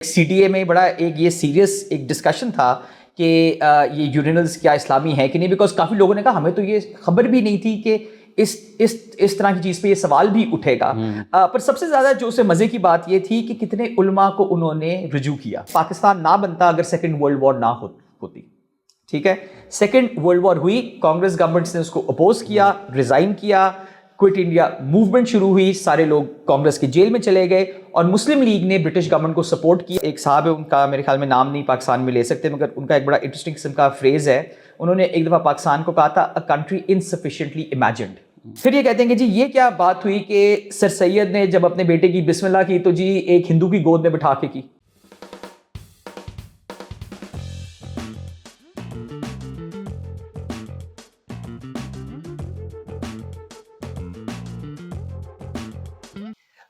C D A میں بڑا ایک یہ سیریس ایک ڈسکشن تھا کہ یہ یورینلز کیا اسلامی ہیں کہ نہیں، بیکاز کافی لوگوں نے کہا ہمیں تو یہ خبر بھی نہیں تھی کہ اس طرح کی چیز پہ یہ سوال بھی اٹھے گا. پر سب سے زیادہ جو اسے مزے کی بات یہ تھی کہ کتنے علماء کو انہوں نے رجوع کیا. پاکستان نہ بنتا اگر سیکنڈ ورلڈ وار نہ ہوتی. ٹھیک ہے، سیکنڈ ورلڈ وار ہوئی، کانگریس گورنمنٹ نے اس کو اپوز کیا، ریزائن کیا، کوئٹ انڈیا موومنٹ شروع ہوئی، سارے لوگ کانگریس کے جیل میں چلے گئے اور مسلم لیگ نے برٹش گورنمنٹ کو سپورٹ کیا. ایک صاحب ہے، ان کا میرے خیال میں نام نہیں پاکستان میں لے سکتے، مگر ان کا ایک بڑا انٹرسٹنگ قسم کا فریز ہے. انہوں نے ایک دفعہ پاکستان کو کہا تھا اے کنٹری انسفیشینٹلی امیجنڈ. پھر یہ کہتے ہیں کہ جی یہ کیا بات ہوئی کہ سر سید نے جب اپنے بیٹے کی بسم اللہ کی تو جی ایک ہندو کی گود میں بٹھا کے کی.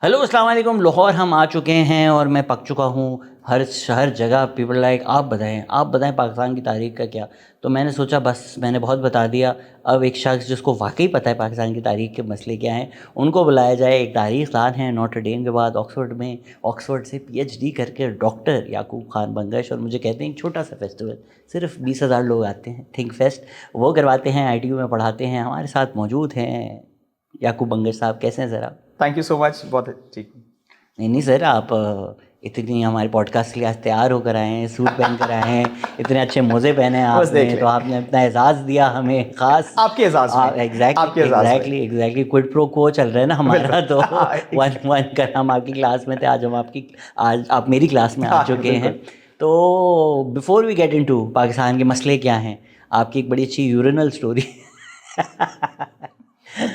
ہیلو السلام علیکم. لاہور ہم آ چکے ہیں اور میں پک چکا ہوں. ہر جگہ پیپل لائک آپ بتائیں پاکستان کی تاریخ کا کیا. تو میں نے سوچا بس میں نے بہت بتا دیا، اب ایک شخص جس کو واقعی پتہ ہے پاکستان کی تاریخ کے مسئلے کیا ہیں ان کو بلایا جائے. ایک تاریخ دان ہیں، نوٹر ڈیم کے بعد آکسفورڈ سے پی ایچ ڈی کر کے ڈاکٹر یعقوب خان بنگش. اور مجھے کہتے ہیں ایک چھوٹا سا فیسٹیول، صرف 20,000 لوگ آتے ہیں، تھنک فیسٹ، وہ کرواتے ہیں، ITU میں پڑھاتے ہیں. ہمارے ساتھ موجود ہیں یعقوب بنگش صاحب. کیسے ہیں سر آپ؟ تھینک یو سو مچ. بہت ٹھیک. نہیں سر، آپ اتنی ہمارے پوڈ کاسٹ کے لیے تیار ہو کر آئے ہیں، سوٹ پہن کر آئے ہیں، اتنے اچھے موزے پہنے ہیں آپ نے، تو آپ نے اپنا اعزاز دیا ہمیں خاص. آپ کے اعزاز میں. ایگزیکٹلی کوئٹ پرو کو چل رہا ہے نا ہمارا. تو ون کر ہم آپ کی کلاس میں تھے، آج آپ میری کلاس میں آ چکے ہیں. تو before we get into Pakistan کے مسئلے کیا ہیں، آپ کی ایک بڑی اچھی یورینل اسٹوری.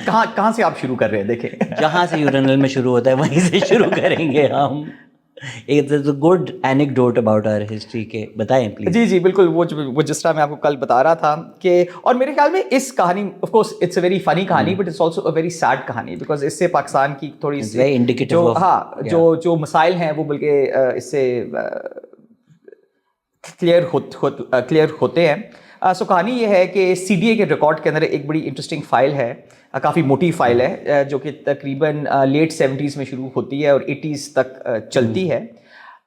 کہاں سے آپ شروع کر رہے ہیں؟ دیکھیں جہاں سے یورینل میں شروع ہوتا ہے وہیں سے شروع کریں گے ہم. ایک گڈ اینیکڈوٹ اباؤٹ آور ہسٹری کے بتائیں پلیز. جی بالکل. وہ جس طرح میں آپ کو کل بتا رہا تھا کہ، اور میرے خیال میں اس کہانی of course it's a very funny کہانی but it's also a very sad کہانی، بیکاز اس سے پاکستان کی تھوڑی سی جو مسائل ہیں وہ بلکہ اس سے کلیئر ہوتے ہیں. سو کہانی یہ ہے کہ CDA کے ریکارڈ کے اندر ایک بڑی انٹرسٹنگ فائل ہے، کافی موٹی فائل ہے، جو کہ تقریباً لیٹ 70s میں شروع ہوتی ہے اور 80s تک چلتی ہے.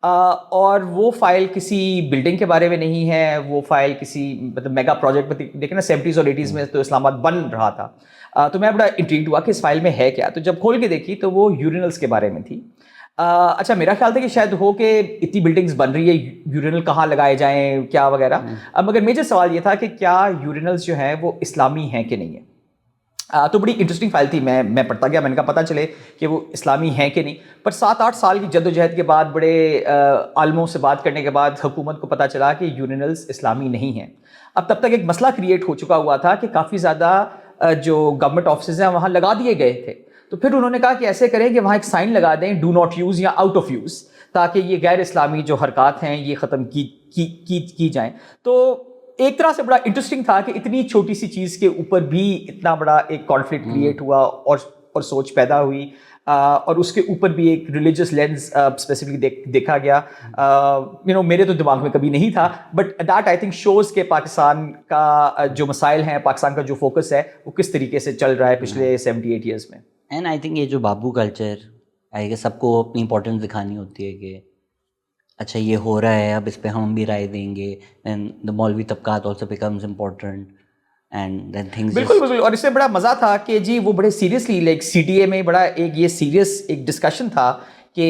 اور وہ فائل کسی بلڈنگ کے بارے میں نہیں ہے، وہ فائل کسی مطلب میگا پروجیکٹ، دیکھیں نا 70s اور 80s میں تو اسلام آباد بن رہا تھا. تو میں بڑا انٹریگڈ ہوا کہ اس فائل میں ہے کیا. تو جب کھول کے دیکھی تو وہ یورینلز کے بارے میں تھی. اچھا میرا خیال تھا کہ شاید ہو کہ اتنی بلڈنگز بن رہی ہے، یورینل کہاں لگائے جائیں کیا وغیرہ. مگر میجر سوال یہ تھا کہ کیا یورینلز جو ہیں وہ اسلامی ہیں کہ نہیں ہیں. تو بڑی انٹرسٹنگ فائل تھی. میں پڑھتا گیا، میں نے کہا پتہ چلے کہ وہ اسلامی ہیں کہ نہیں. پر 7-8 سال کی جد و جہد کے بعد، بڑے عالموں سے بات کرنے کے بعد حکومت کو پتہ چلا کہ یورینلز اسلامی نہیں ہیں. اب تب تک ایک مسئلہ کریٹ ہو چکا ہوا تھا کہ کافی زیادہ جو گورنمنٹ آفسز ہیں وہاں لگا دیے گئے تھے. تو پھر انہوں نے کہا کہ ایسے کریں کہ وہاں ایک سائن لگا دیں ڈو ناٹ یوز یا آؤٹ آف یوز، تاکہ یہ غیر اسلامی جو حرکات ہیں یہ ختم کی جائیں. تو ایک طرح سے بڑا انٹرسٹنگ تھا کہ اتنی چھوٹی سی چیز کے اوپر بھی اتنا بڑا ایک کانفلکٹ کریٹ ہوا اور سوچ پیدا ہوئی، اور اس کے اوپر بھی ایک ریلیجس لینس اسپیسیفکلی دیکھا گیا. میرے تو دماغ میں کبھی نہیں تھا، but that I think shows کہ پاکستان کا جو مسائل ہیں، پاکستان کا جو فوکس ہے وہ کس طریقے سے چل رہا ہے پچھلے 78 ایئرس میں. اینڈ آئی تھنک یہ جو بابو کلچر ہے کہ سب کو اپنی امپورٹنس دکھانی ہوتی ہے کہ اچھا یہ ہو رہا ہے، اب اس پہ ہم بھی رائے دیں گے. اینڈ دا مولوی طبقات also becomes important and then things. بالکل. اور اس سے بڑا مزہ تھا کہ جی وہ بڑے سیریسلی لائک CDA میں بڑا ایک یہ سیریس ایک ڈسکشن تھا کہ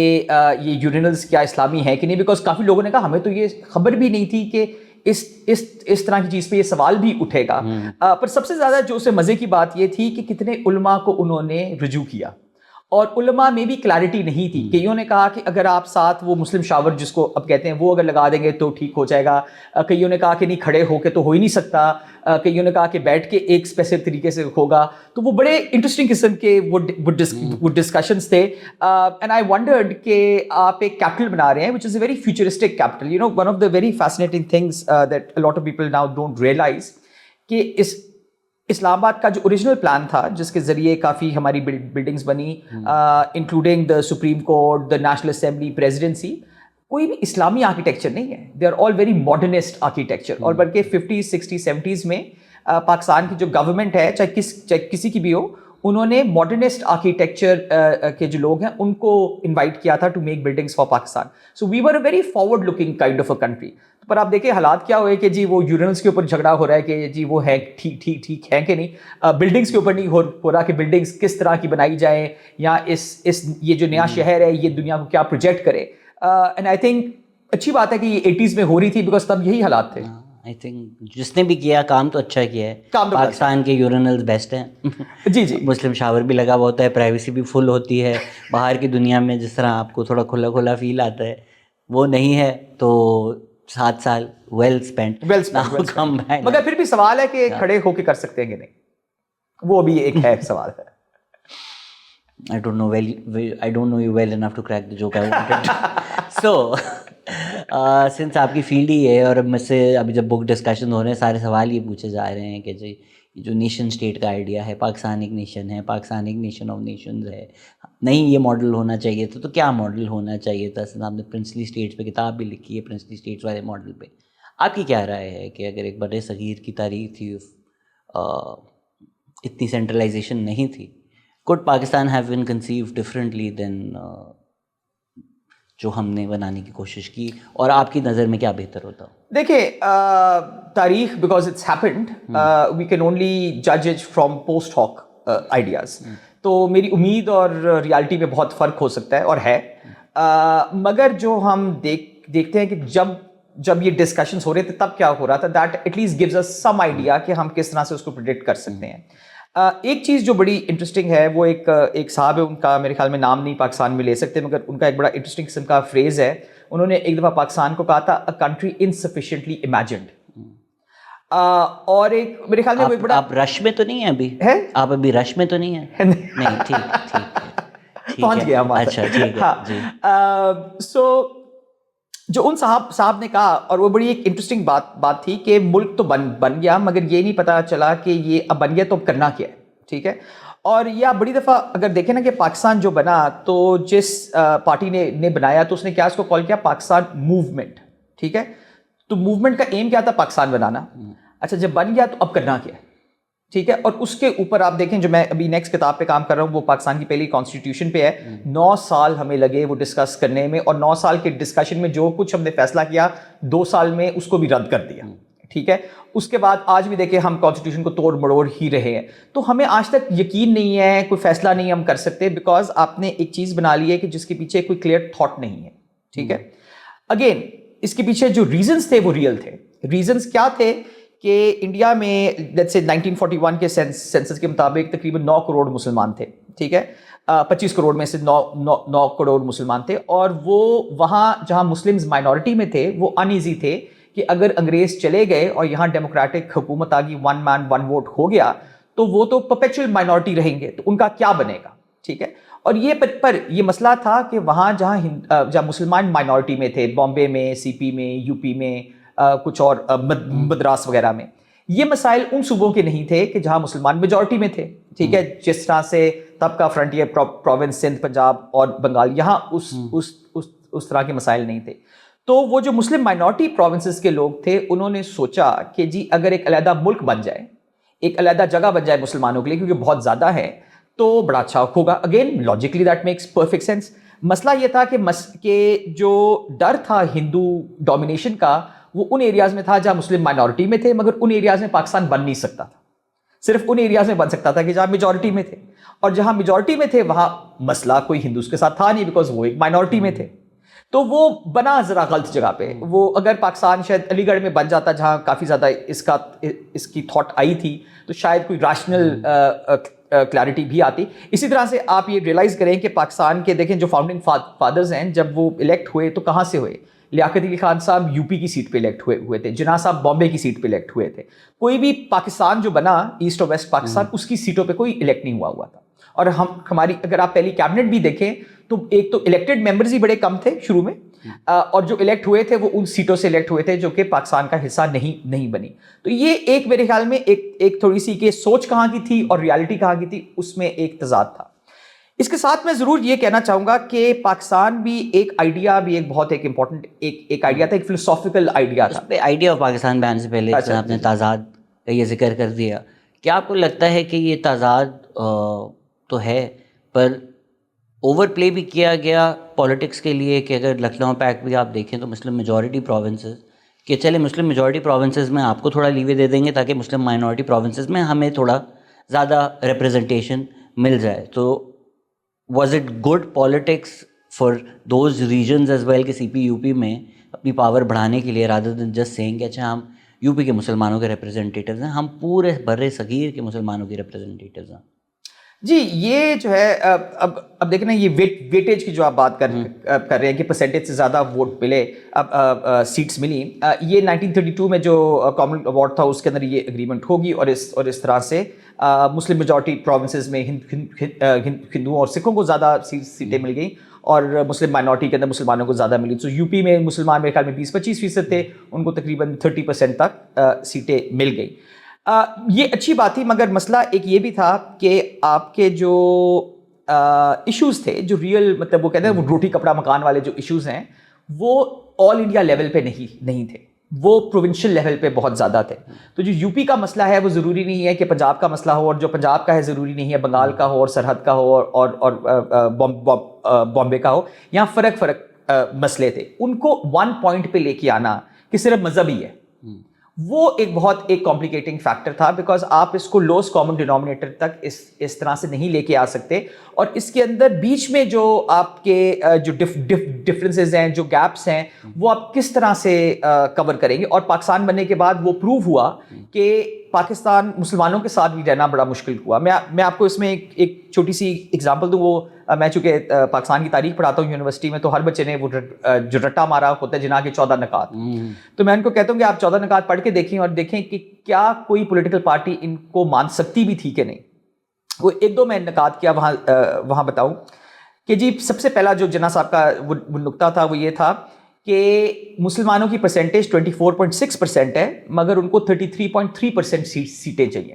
یہ یورینلز کیا اسلامی ہیں کہ نہیں، بیکاز کافی لوگوں نے کہا ہمیں تو یہ خبر بھی نہیں تھی کہ اس طرح کی چیز پہ یہ سوال بھی اٹھے گا. پر سب سے زیادہ جو اسے مزے کی بات یہ تھی کہ کتنے علماء کو انہوں نے رجوع کیا، اور علماء میں بھی کلیئرٹی نہیں تھی. کئیوں نے کہا کہ اگر آپ ساتھ وہ مسلم شاور جس کو اب کہتے ہیں وہ اگر لگا دیں گے تو ٹھیک ہو جائے گا. کئیوں نے کہا کہ نہیں کھڑے ہو کے تو ہو ہی نہیں سکتا. کئیوں نے کہا کہ بیٹھ کے ایک اسپیسیفک طریقے سے ہوگا. تو وہ بڑے انٹرسٹنگ قسم کے وہ ڈسکشنز تھے. اینڈ آئی ونڈرڈ کہ آپ ایک کیپٹل بنا رہے ہیں which is a very futuristic capital. One of the very fascinating things that a lot of people now don't realise کہ اسلام آباد کا جو اوریجنل پلان تھا جس کے ذریعے کافی ہماری بلڈنگز بنی، including the supreme court, the national assembly, presidency, کوئی بھی اسلامی آرکیٹیکچر نہیں ہے. They are all very modernist architecture. اور بلکہ 50s 60s 70s میں پاکستان کی جو گورنمنٹ ہے چاہے کسی کی بھی ہو، انہوں نے ماڈرنسٹ آرکیٹیکچر کے جو لوگ ہیں ان کو انوائٹ کیا تھا to make buildings for Pakistan. So we were a very forward looking kind of a country. پر آپ دیکھیں حالات کیا ہوئے کہ جی وہ یورینلس کے اوپر جھگڑا ہو رہا ہے کہ جی وہ ہے ٹھیک ہے کہ نہیں, بلڈنگس کے اوپر نہیں ہو رہا کہ بلڈنگس کس طرح کی بنائی جائیں, یا یہ جو نیا شہر ہے یہ دنیا کو کیا پروجیکٹ کرے. اینڈ آئی تھنک اچھی بات ہے کہ یہ 80s میں ہو رہی تھی بیکاز تب یہی حالات تھے. آئی تھنک جس نے بھی کیا کام تو اچھا کیا ہے. پاکستان کے یورینلز بیسٹ ہیں. جی جی, مسلم شاور بھی لگا ہوا ہوتا ہے, پرائیویسی بھی فل ہوتی ہے. باہر کی دنیا میں جس طرح آپ کو تھوڑا کھلا کھلا فیل آتا ہے وہ نہیں ہے. تو 7 سال ویل اسپینڈ. مگر پھر بھی سوال ہے کہ کھڑے ہو کے کر سکتے ہیں کہ نہیں, وہ بھی ایک ہے سوال ہے. I don't know you well enough to crack the joke I wanted. So, since آپ کی فیلڈ ہی ہے اور مجھ سے ابھی جب بک ڈسکشن ہو رہے ہیں سارے سوال یہ پوچھے جا رہے ہیں کہ جی جو نیشن اسٹیٹ کا آئیڈیا ہے, پاکستان ایک نیشن ہے, پاکستان ایک نیشن آف نیشنز ہے, نہیں یہ ماڈل ہونا چاہیے تھا تو کیا ماڈل ہونا چاہیے تھا. آپ نے پرنسلی اسٹیٹس پہ کتاب بھی لکھی ہے, پرنسلی اسٹیٹس والے ماڈل پہ آپ کی کیا رائے ہے کہ اگر ایک بڑے صغیر کی تاریخ تھی, اتنی سینٹرلائزیشن نہیں تھی, could Pakistan have been conceived differently than جو ہم نے بنانے کی کوشش کی, اور آپ کی نظر میں کیا بہتر ہوتا؟ دیکھیں تاریخ because it's happened we can only جج it from post hoc ideas. تو میری امید اور ریالٹی میں بہت فرق ہو سکتا ہے اور ہے, مگر جو ہم دیکھتے ہیں کہ جب یہ ڈسکشنس ہو رہے تھے تب کیا ہو رہا تھا, that at least gives us some idea کہ ہم کس طرح سے اس کو پریڈکٹ کر سکتے ہیں. ایک چیز جو بڑی انٹرسٹنگ ہے وہ ایک صاحب ہے, ان کا میرے خیال میں نام نہیں پاکستان میں لے سکتے, مگر ان کا ایک بڑا انٹرسٹنگ قسم کا فریز ہے. انہوں نے ایک دفعہ پاکستان کو کہا تھا اے کنٹری انسفیشینٹلی امیجنڈ. اور ایک میرے خیال میں وہ بڑا, آپ رش میں تو نہیں ہیں ابھی, آپ ابھی رش میں تو نہیں ہیں؟ نہیں, ٹھیک پہنچ گیا. اچھا ٹھیک ہے. سو جو ان صاحب نے کہا, اور وہ بڑی ایک انٹرسٹنگ بات تھی کہ ملک تو بن گیا مگر یہ نہیں پتا چلا کہ یہ اب بن گیا تو اب کرنا کیا ہے. ٹھیک ہے, اور یہ آپ بڑی دفعہ اگر دیکھیں نا کہ پاکستان جو بنا تو جس پارٹی نے بنایا تو اس نے کیا اس کو کال کیا پاکستان موومنٹ. ٹھیک ہے, تو موومنٹ کا ایم کیا تھا پاکستان بنانا. اچھا جب بن گیا تو اب کرنا کیا ہے. ٹھیک ہے, اور اس کے اوپر آپ دیکھیں جو میں ابھی نیکسٹ کتاب پہ کام کر رہا ہوں وہ پاکستان کی پہلی کانسٹیٹیوشن پہ ہے. 9 سال ہمیں لگے وہ ڈسکس کرنے میں, اور 9 سال کے ڈسکشن میں جو کچھ ہم نے فیصلہ کیا 2 سال میں اس کو بھی رد کر دیا. ٹھیک ہے, اس کے بعد آج بھی دیکھیں ہم کانسٹیٹیوشن کو توڑ مڑوڑ ہی رہے ہیں. تو ہمیں آج تک یقین نہیں ہے, کوئی فیصلہ نہیں ہم کر سکتے, بیکاز آپ نے ایک چیز بنا لی ہے کہ جس کے پیچھے کوئی کلیئر تھاٹ نہیں ہے. ٹھیک ہے, اگین اس کے پیچھے جو ریزنس تھے وہ ریئل تھے. ریزنس کیا تھے کہ انڈیا میں لیٹس سے 1941 کے سینسس کے مطابق تقریباً 9 کروڑ مسلمان تھے. ٹھیک ہے, 25 کروڑ میں سے 9 کروڑ مسلمان تھے, اور وہ وہاں جہاں مسلمز مائنورٹی میں تھے وہ ان ایزی تھے کہ اگر انگریز چلے گئے اور یہاں ڈیموکریٹک حکومت آ گئی, 1 man 1 vote ہو گیا, تو وہ تو پرپیچوئل مائنورٹی رہیں گے, تو ان کا کیا بنے گا. ٹھیک ہے, اور یہ مسئلہ تھا کہ وہاں جہاں مسلمان مائنورٹی میں تھے, بامبے میں, سی پی میں, یو پی میں, کچھ اور مدراس وغیرہ میں, یہ مسائل ان صوبوں کے نہیں تھے کہ جہاں مسلمان میجورٹی میں تھے. ٹھیک ہے, جس طرح سے تب کا فرنٹیئر پروونس سندھ, پنجاب اور بنگال, یہاں اس طرح کے مسائل نہیں تھے. تو وہ جو مسلم مائنورٹی پروونسز کے لوگ تھے انہوں نے سوچا کہ جی اگر ایک علیحدہ ملک بن جائے, ایک علیحدہ جگہ بن جائے مسلمانوں کے لیے, کیونکہ بہت زیادہ ہے, تو بڑا اچھا ہوگا. Again logically that makes perfect sense. مسئلہ یہ تھا کہ جو ڈر تھا ہندو ڈومینیشن کا وہ ان ایریاز میں تھا جہاں مسلم مائنورٹی میں تھے, مگر ان ایریاز میں پاکستان بن نہیں سکتا تھا. صرف ان ایریاز میں بن سکتا تھا کہ جہاں میجورٹی میں تھے, اور جہاں میجورٹی میں تھے وہاں مسئلہ کوئی ہندوز کے ساتھ تھا نہیں, بیکاز وہ ایک مائنورٹی میں تھے. تو وہ بنا ذرا غلط جگہ پہ. وہ اگر پاکستان شاید علی گڑھ میں بن جاتا جہاں کافی زیادہ اس کی تھاٹ آئی تھی, تو شاید کوئی راشنل کلیئرٹی بھی آتی. اسی طرح سے آپ یہ ریئلائز کریں کہ پاکستان کے دیکھیں جو فاؤنڈنگ فادرز ہیں, جب وہ الیکٹ ہوئے تو کہاں سے ہوئے. لیاقت علی خان صاحب یو پی کی سیٹ پہ الیکٹ ہوئے تھے, جناح صاحب بامبے کی سیٹ پہ الیکٹ ہوئے تھے. کوئی بھی پاکستان جو بنا ایسٹ اور ویسٹ پاکستان, اس کی سیٹوں پہ کوئی الیکٹ نہیں ہوا تھا. اور ہماری اگر آپ پہلی کیبنٹ بھی دیکھیں تو ایک تو الیکٹڈ ممبرز ہی بڑے کم تھے شروع میں, اور جو الیکٹ ہوئے تھے وہ ان سیٹوں سے الیکٹ ہوئے تھے جو کہ پاکستان کا حصہ نہیں بنی. تو یہ ایک میرے خیال میں ایک تھوڑی سی کہ سوچ کہاں کی تھی اور ریالٹی کہاں کی تھی, اس میں ایک تضاد تھا. اس کے ساتھ میں ضرور یہ کہنا چاہوں گا کہ پاکستان بھی ایک آئیڈیا, بھی ایک بہت ایک امپورٹنٹ ایک آئیڈیا تھا, ایک فلسافیکل آئیڈیا تھا. آئیڈیا آف پاکستان بیان سے پہلے آپ نے تضاد کا یہ ذکر کر دیا, کیا آپ کو لگتا ہے کہ یہ تضاد تو ہے, پر اوور پلے بھی کیا گیا پالیٹکس کے لیے کہ اگر لکھنؤ پیکٹ بھی آپ دیکھیں تو مسلم میجورٹی پروونسز, کہ چلے مسلم میجورٹی پروونسز میں آپ کو تھوڑا لیوے دے دیں گے تاکہ مسلم مائنورٹی پروونسز میں ہمیں تھوڑا زیادہ ریپرزنٹیشن مل جائے. تو was it good politics for those regions as well کہ سی پی یو پی میں اپنی پاور بڑھانے کے لیے رادر دین جسٹ سینگ کہ اچھا ہم یو پی کے مسلمانوں کے ریپرزنٹیٹیوز ہیں, ہم پورے بر صغیر کے مسلمانوں کے ریپرزنٹیٹیوز ہیں؟ جی یہ جو ہے اب دیکھیں نا, یہ ویٹیج کی جو آپ بات کر رہے ہیں کہ پرسنٹیج سے زیادہ ووٹ ملے, اب سیٹس ملی, یہ 1932 میں جو کامن اوارڈ تھا اس کے اندر یہ اگریمنٹ ہوگی, اور اس طرح سے مسلم میجورٹی پروونسز میں ہندوؤں اور سکھوں کو زیادہ سیٹیں مل گئیں, اور مسلم مائنورٹی کے اندر مسلمانوں کو زیادہ ملی. تو یو پی میں مسلمان میرے خیال میں 20-25% تھے, ان کو تقریباً 30% تک سیٹیں مل گئیں. یہ اچھی بات تھی, مگر مسئلہ ایک یہ بھی تھا کہ آپ کے جو ایشوز تھے, جو ریئل مطلب وہ کہتے ہیں وہ روٹی کپڑا مکان والے جو ایشوز ہیں, وہ آل انڈیا لیول پہ نہیں تھے, وہ پروونشل لیول پہ بہت زیادہ تھے. تو جو یو پی کا مسئلہ ہے وہ ضروری نہیں ہے کہ پنجاب کا مسئلہ ہو, اور جو پنجاب کا ہے ضروری نہیں ہے بنگال کا ہو, اور سرحد کا ہو, اور بامبے کا ہو. یہاں فرق مسئلے تھے. ان کو ون پوائنٹ پہ لے کے آنا کہ صرف مذہب ہی ہے, وہ ایک کمپلیکیٹنگ فیکٹر تھا, بیکاز آپ اس کو لوسٹ کامن ڈینومینیٹر تک اس طرح سے نہیں لے کے آ سکتے. اور اس کے اندر بیچ میں جو آپ کے جو ڈفرینسز ہیں, جو گیپس ہیں, وہ آپ کس طرح سے کور کریں گے. اور پاکستان بننے کے بعد وہ پروو ہوا کہ پاکستان مسلمانوں کے ساتھ بھی رہنا بڑا مشکل ہوا. میں آپ کو اس میں ایک چھوٹی سی اگزامپل دوں. وہ میں چونکہ پاکستان کی تاریخ پڑھاتا ہوں یونیورسٹی میں, تو ہر بچے نے وہ جو رٹا مارا ہوتا ہے جناح کے 14 نکات, تو میں ان کو کہتا ہوں کہ آپ 14 نکات پڑھ کے دیکھیں اور دیکھیں کہ کیا کوئی پولیٹیکل پارٹی ان کو مان سکتی بھی تھی کہ نہیں. وہ ایک دو میں نکات کیا وہاں بتاؤں کہ جی سب سے پہلا جو جناح صاحب کا وہ نقطہ تھا وہ یہ تھا کہ مسلمانوں کی پرسنٹیج 24.6% ہے, مگر ان کو 33.3% سیٹیں چاہیے,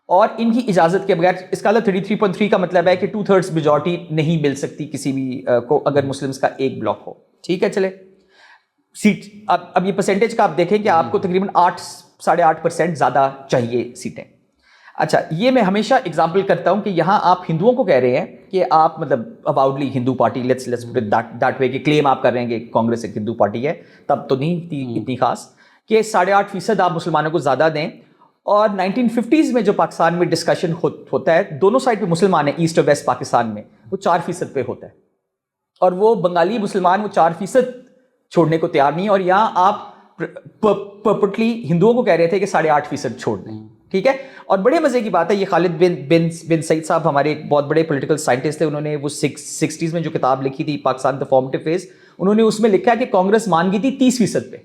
اور ان کی اجازت کے بغیر. اس کا 33.3 کا مطلب ہے کہ 2/3 میجورٹی نہیں مل سکتی کسی بھی کو اگر مسلمس کا ایک بلاک ہو. ٹھیک ہے, چلے سیٹ اب یہ پرسنٹیج کا آپ دیکھیں کہ آپ کو تقریباً 8.5% زیادہ چاہیے سیٹیں. اچھا, یہ میں ہمیشہ اگزامپل کرتا ہوں کہ یہاں آپ ہندوؤں کو کہہ رہے ہیں کہ آپ مطلب اباؤٹلی ہندو پارٹی, لیٹس دیٹ وے, کہ کلیم آپ کر رہے ہیں کہ کانگریس ایک ہندو پارٹی ہے, تب تو نہیں تھی اتنی خاص, کہ 8.5% آپ مسلمانوں کو زیادہ دیں. اور 1950s میں جو پاکستان میں ڈسکشن ہوتا ہے, دونوں سائڈ پہ مسلمان ہیں ایسٹ اور ویسٹ پاکستان میں, وہ 4% پہ ہوتا ہے, اور وہ بنگالی مسلمان وہ 4% چھوڑنے کو تیار نہیں ہے. اور یہاں آپ پرپٹلی ہندوؤں کو کہہ رہے تھے کہ 8.5% چھوڑ دیں. ٹھیک ہے, اور بڑے مزے کی بات ہے, یہ خالد بن سعید صاحب ہمارے ایک بہت بڑے پولیٹیکل سائنٹسٹ تھے, انہوں نے وہ 60s میں جو کتاب لکھی تھی پاکستان دا فارمیٹیو فیز, انہوں نے اس میں لکھا کہ کانگریس مان گئی تھی 30% پہ,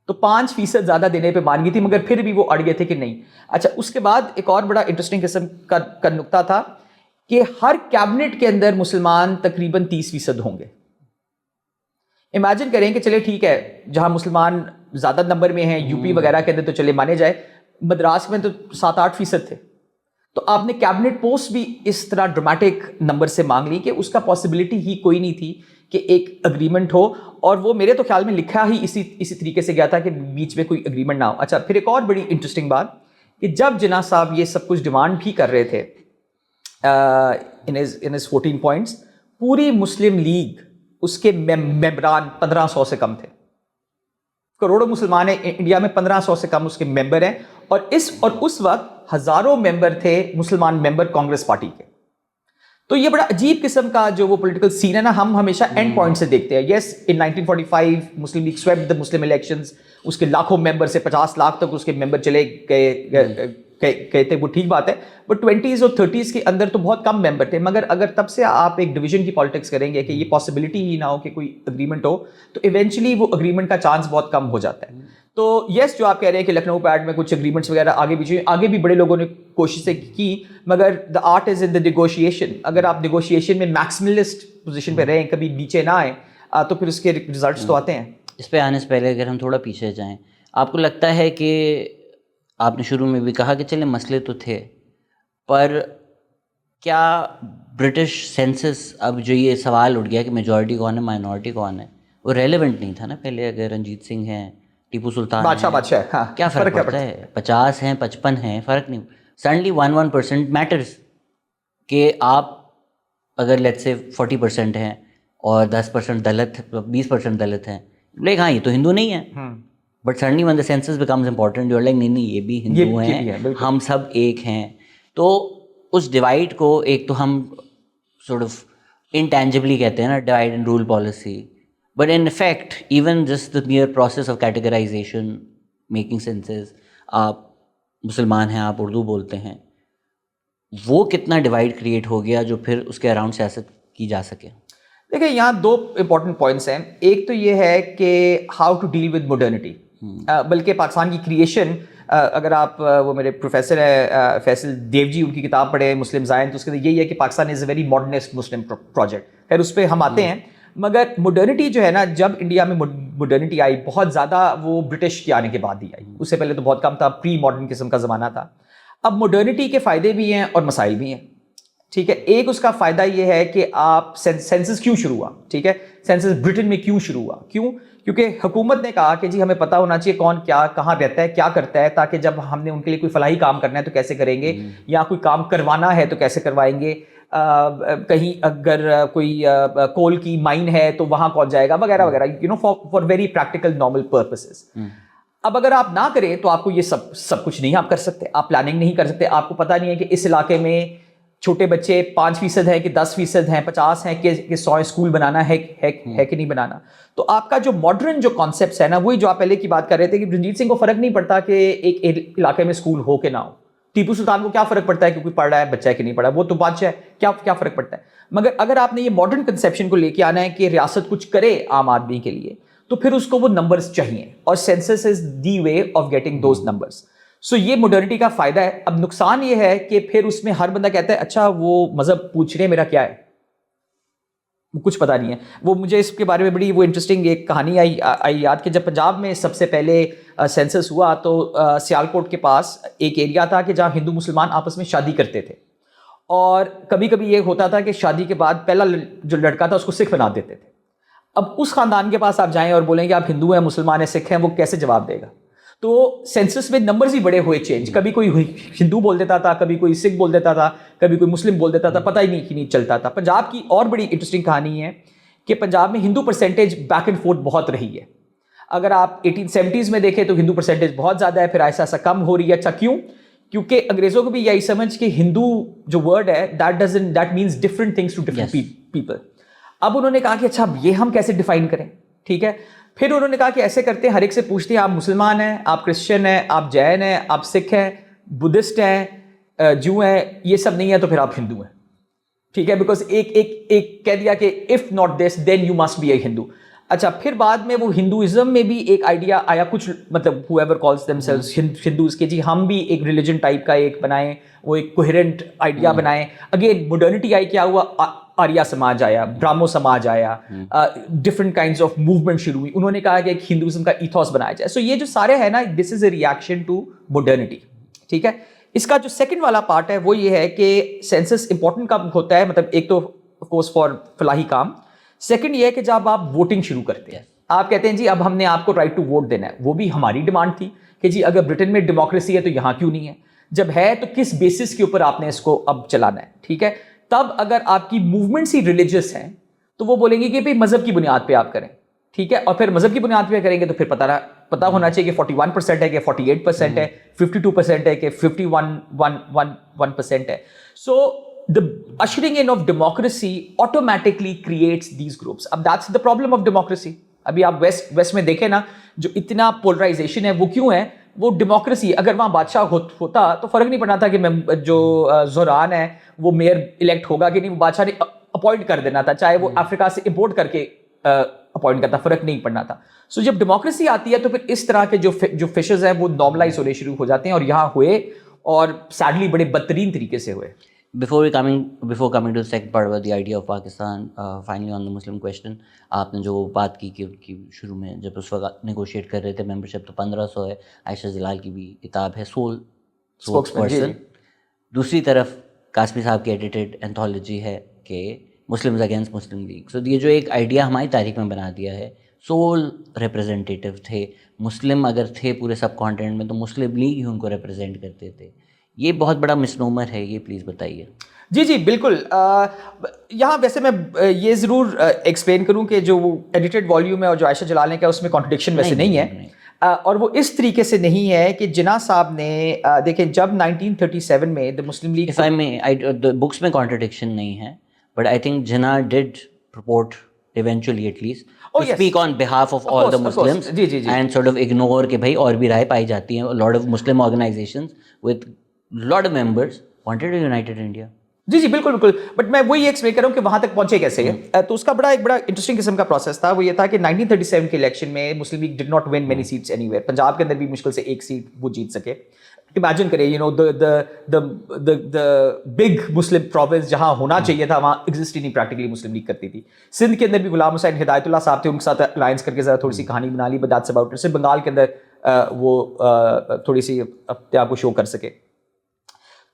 تو 5% زیادہ دینے پہ مان گئی تھی, مگر پھر بھی وہ اڑ گئے تھے کہ نہیں. اچھا, اس کے بعد ایک اور بڑا انٹرسٹنگ قسم کا نقطہ تھا کہ ہر کیبنٹ کے اندر مسلمان تقریباً 30% ہوں گے. امیجن کریں کہ چلے ٹھیک ہے, جہاں مسلمان زیادہ نمبر میں ہیں یو پی وغیرہ کے اندر تو چلے مانے جائے, مدراس میں تو 7-8% تھے, تو آپ نے کیبنٹ پوسٹ بھی اس طرح ڈرامیٹک نمبر سے مانگ لی کہ اس کا پاسبلٹی ہی کوئی نہیں تھی کہ ایک اگریمنٹ ہو. اور وہ میرے تو خیال میں لکھا ہی اسی طریقے سے گیا تھا کہ بیچ میں کوئی اگریمنٹ نہ ہو. اچھا, پھر ایک اور بڑی انٹرسٹنگ بات کہ جب جناح صاحب یہ سب کچھ ڈیمانڈ بھی کر رہے تھے ان his 14 points, پوری مسلم لیگ اس کے ممبران 1500 سے کم تھے. کروڑوں مسلمان ہیں انڈیا میں, 1500 سے کم اس کے ممبر ہیں, اور اس وقت ہزاروں ممبر تھے مسلمان ممبر کانگریس پارٹی کے. تو یہ بڑا عجیب قسم کا جو وہ پولیٹیکل سین ہے نا, ہم ہمیشہ اینڈ پوائنٹ سے دیکھتے ہیں. یس, ان 1945 مسلم لیگ سویپٹ دی مسلم الیکشنز, اس کے لاکھوں ممبر سے 50 لاکھ تک اس کے ممبر چلے گئے تھے, وہ ٹھیک بات ہے, بٹ 20s اور 30s کے اندر تو بہت کم ممبر تھے. مگر اگر تب سے آپ ایک ڈویژن کی پالیٹکس کریں گے کہ یہ پاسبلٹی ہی نہ ہو کہ کوئی اگریمنٹ ہو, تو ایونچولی وہ اگریمنٹ کا چانس بہت کم ہو جاتا ہے. تو یس, جو آپ کہہ رہے ہیں کہ لکھنؤ پیڈ میں کچھ اگریمنٹس وغیرہ آگے بھی بڑے لوگوں نے کوششیں کی, مگر the art is in the negotiation. اگر آپ نیگوشیشن میں میکسملسٹ پوزیشن پہ رہیں, کبھی نیچے نہ آئیں, تو پھر اس کے ریزلٹس تو آتے ہیں. اس پہ آنے سے پہلے اگر ہم تھوڑا پیچھے جائیں, آپ کو لگتا ہے کہ آپ نے شروع میں بھی کہا کہ چلے مسئلے تو تھے, پر کیا برٹش سینسس اب جو یہ سوال اٹھ گیا کہ میجورٹی کون ہے مائنورٹی کون ہے, وہ ریلیونٹ نہیں تھا نا پہلے؟ اگر رنجیت سنگھ ہیں, ٹیپو سلطان بادشاہ, کیا فرق پڑتا ہے, 50 ہیں 55 ہیں, فرق نہیں. Suddenly 1% matters. کہ آپ اگر لیٹ سے 40% ہیں اور 10% دلت 20% دلت ہیں، لائک ہاں یہ تو ہندو نہیں ہے، but suddenly when the census becomes important you are like نہیں یہ بھی ہندو ہیں، ہم سب ایک ہیں. تو اس ڈیوائڈ کو ایک تو ہم سورٹ آف انٹینجبلی کہتے ہیں نا divide and rule policy, but in effect even just the mere process of categorization making census, آپ مسلمان ہیں آپ اردو بولتے ہیں، وہ کتنا ڈیوائڈ کریٹ ہو گیا جو پھر اس کے اراؤنڈ سیاست کی جا سکے. دیکھیں یہاں دو امپورٹنٹ پوائنٹس ہیں. ایک تو یہ ہے کہ how to deal with modernity. بلکہ پاکستان کی کریشن، اگر آپ وہ میرے پروفیسر ہے فیصل دیو جی، ان کی کتاب پڑھے مسلم زائن، تو اس کے اندر یہی ہے کہ Pakistan is a very modernist Muslim project. خیر اس پہ ہم آتے ہیں، مگر ماڈرنٹی جو ہے نا، جب انڈیا میں ماڈرنٹی آئی بہت زیادہ وہ برٹش کے آنے کے بعد ہی آئی. اس سے پہلے تو بہت کم تھا، پری ماڈرن قسم کا زمانہ تھا. اب ماڈرنٹی کے فائدے بھی ہیں اور مسائل بھی ہیں. ٹھیک ہے، ایک اس کا فائدہ یہ ہے کہ آپ سینسس کیوں شروع ہوا، ٹھیک ہے، سینسس برٹن میں کیوں شروع ہوا، کیوں؟ کیونکہ حکومت نے کہا کہ جی ہمیں پتہ ہونا چاہیے کون کیا کہاں رہتا ہے کیا کرتا ہے، تاکہ جب ہم نے ان کے لیے کوئی فلاحی کام کرنا ہے تو کیسے کریں گے، یا کوئی کام کروانا ہے تو کیسے کروائیں گے، کہیں اگر کوئی کول کی مائن ہے تو وہاں کون جائے گا وغیرہ وغیرہ، you know for very practical normal purposes. اب اگر آپ نہ کریں تو آپ کو یہ سب کچھ نہیں آپ کر سکتے، آپ پلاننگ نہیں کر سکتے. آپ کو پتہ نہیں ہے کہ اس علاقے میں چھوٹے بچے 5% ہیں کہ 10% ہیں 50 ہیں کہ 100 اسکول بنانا ہے کہ نہیں بنانا. تو آپ کا جو ماڈرن جو کانسیپٹس ہے نا، وہی جو آپ پہلے کی بات کر رہے تھے کہ رنجیت سنگھ کو فرق نہیں پڑتا کہ ایک علاقے میں اسکول ہو کہ نہ ہو. ٹیپو سلطان کو کیا فرق پڑتا ہے کہ کوئی پڑھ رہا ہے بچہ ہے کہ نہیں پڑھ رہا ہے، وہ تو بادشاہ ہے، کیا فرق پڑتا ہے. مگر اگر آپ نے یہ ماڈرن کنسیپشن کو لے کے آنا ہے کہ ریاست کچھ کرے عام آدمی کے لیے، تو پھر اس کو وہ نمبرز چاہیے، اور census is the way of getting those numbers. So یہ ماڈرنٹی کا فائدہ ہے. اب نقصان یہ ہے کہ پھر اس میں ہر بندہ کہتا ہے اچھا وہ مذہب پوچھ رہے میرا کیا ہے، کچھ پتہ نہیں ہے. وہ مجھے اس کے بارے میں بڑی وہ انٹرسٹنگ ایک کہانی آئی یاد کہ جب پنجاب میں سب سے پہلے سینسس ہوا تو سیالکوٹ کے پاس ایک ایریا تھا کہ جہاں ہندو مسلمان آپس میں شادی کرتے تھے، اور کبھی کبھی یہ ہوتا تھا کہ شادی کے بعد پہلا جو لڑکا تھا اس کو سکھ بنا دیتے تھے. اب اس خاندان کے پاس آپ جائیں اور بولیں کہ آپ ہندو ہیں مسلمان ہیں سکھ ہیں، وہ کیسے جواب دے گا؟ تو سینسس میں نمبرز ہی بڑے ہوئے چینج، کبھی کوئی ہندو بول دیتا تھا، کبھی کوئی سکھ بول دیتا تھا، کبھی کوئی مسلم بول دیتا تھا، پتہ ہی نہیں چلتا تھا. پنجاب کی اور بڑی انٹرسٹنگ کہانی ہے کہ پنجاب میں ہندو پرسنٹیج بیک اینڈ فورتھ بہت رہی ہے. اگر آپ 1870s میں دیکھیں تو ہندو پرسنٹیج بہت زیادہ ہے، پھر ایسا ایسا کم ہو رہی ہے. اچھا کیوں؟ کیونکہ انگریزوں کو بھی یہی سمجھ کہ ہندو جو ورڈ ہے that means different things to different people. اب انہوں نے کہا کہ اچھا یہ ہم کیسے ڈیفائن کریں، ٹھیک ہے. پھر انہوں نے کہا کہ ایسے کرتے ہیں، ہر ایک سے پوچھتے ہیں آپ مسلمان ہیں، آپ کرسچن ہیں، آپ جین ہیں، آپ سکھ ہیں، بدھسٹ ہیں، جو ہیں، یہ سب نہیں ہے تو پھر آپ ہندو ہیں، ٹھیک ہے. بیکاز ایک کہہ دیا کہ if not this then you must be a Hindu. اچھا پھر بعد میں وہ ہندوازم میں بھی ایک آئیڈیا آیا، کچھ مطلب whoever calls themselves ہندوز کے جی ہم بھی ایک ریلیجن ٹائپ کا ایک بنائیں، وہ ایک کوہرنٹ آئیڈیا بنائیں. اگین ماڈرنٹی آئی، کیا ہوا، آریہ سماج آیا، برہمو سماج آیا، ڈفرنٹ کائنڈس آف موومنٹ شروع ہوئی. انہوں نے کہا کہ ایک ہندوازم کا ایتھوس بنایا جائے. سو یہ جو سارے ہیں نا، دس از اے ریئیکشن ٹو ماڈرنٹی، ٹھیک ہے. اس کا جو سیکنڈ والا پارٹ ہے وہ یہ ہے کہ سینسس امپورٹنٹ کب ہوتا ہے، مطلب ایک تو آف کورس فار فلاحی کام، سیکنڈ یہ ہے کہ جب آپ ووٹنگ شروع کرتے ہیں، آپ کہتے ہیں جی اب ہم نے آپ کو رائٹ ٹو ووٹ دینا ہے. وہ بھی ہماری ڈیمانڈ تھی کہ جی اگر برٹن میں ڈیموکریسی ہے تو یہاں کیوں نہیں ہے، جب ہے تو کس بیسس کے اوپر آپ نے اس کو اب چلانا ہے، ٹھیک ہے. تب اگر آپ کی موومنٹس ہی ریلیجیس ہیں تو وہ بولیں گے کہ بھائی مذہب کی بنیاد پہ آپ کریں، ٹھیک ہے. اور پھر مذہب کی بنیاد پہ کریں گے تو پھر پتہ ہونا چاہیے کہ 41% ہے کہ 48% ہے، 52% ہے کہ 51% ہے. سو the ushering in of democracy automatically creates these groups. اب that's the problem of democracy. ابھی آپ ویسٹ میں دیکھیں نا، جو اتنا پولرائزیشن ہے وہ کیوں ہے؟ وہ ڈیموکریسی. اگر وہاں بادشاہ ہوتا تو فرق نہیں پڑنا تھا کہ جو زوران ہے وہ میئر الیکٹ ہوگا کہ نہیں، وہ بادشاہ نے اپوائنٹ کر دینا تھا، چاہے وہ افریقہ سے امپورٹ کر کے اپوائنٹ کرتا، فرق نہیں پڑنا تھا. سو جب ڈیموکریسی آتی ہے تو پھر اس طرح کے جو فشز ہیں وہ نارملائز ہونے شروع ہو جاتے ہیں، اور یہاں ہوئے، اور سیڈلی بڑے بدترین طریقے سے ہوئے. Before coming to the second part about the idea of Pakistan, finally on the Muslim question, آپ نے جو بات کی کہ ان کی شروع میں جب اس وقت نیگوشیٹ کر رہے تھے ممبرشپ تو 1500 ہے. عائشہ جلال کی بھی کتاب ہے سول پرسن. دوسری طرف قاسمی صاحب کی ایڈیٹڈ اینتھولوجی ہے کہ مسلمز اگینسٹ مسلم لیگ. سو یہ جو ایک آئیڈیا ہماری تاریخ میں بنا دیا ہے، سول ریپرزینٹیو تھے مسلم، اگر تھے پورے سب کانٹیننٹ میں تو مسلم لیگ ہی ان کو ریپرزینٹ کرتے تھے. یہ بہت بڑا مسنومر ہے، یہ پلیز بتائیے. جی جی بالکل. یہاں ویسے میں یہ ضرور ایکسپلین کروں کہ جو وہ ایڈیٹڈ والیوم ہے اور جو عائشہ جلال نے کہا اس میں کانٹرڈکشن ویسے نہیں ہے, اور وہ اس طریقے سے نہیں ہے کہ جناح صاحب نے دیکھیں جب 1937 میں دا مسلم لیگ بکس میں کانٹرڈکشن نہیں ہے, but I think Jinnah did purport eventually at least to speak on behalf of all the Muslims and sort of ignore کہ بھائی اور بھی رائے پائی جاتی ہیں. A lot of Muslim organizations with lot of members wanted a united India. جی جی بالکل بالکل, but میں وہی ایکسپلین کر رہا ہوں کہ وہاں تک پہنچے کیسے. تو اس کا ایک بڑا انٹرسٹنگ قسم کا پروسیس تھا. وہ یہ تھا کہ 1937 کے الیکشن میں Muslim League did not win many seats anywhere ویئر. پنجاب کے اندر بھی مشکل سے ایک سیٹ وہ جیت سکے. امیجن کریں you know the big Muslim province جہاں ہونا چاہیے تھا وہاں ایگزسٹ ہی نہیں پریکٹیکلی مسلم لیگ کرتی تھی. سندھ کے اندر بھی غلام حسین ہدایت اللہ صاحب تھے, ان کے ساتھ الائنس کر کے ذرا تھوڑی سی کہانی بنا لی, بٹ دیٹس اباؤٹ اٹ. صرف بنگال کے اندر وہ تھوڑی سی اپنے آپ کو شو کر سکے.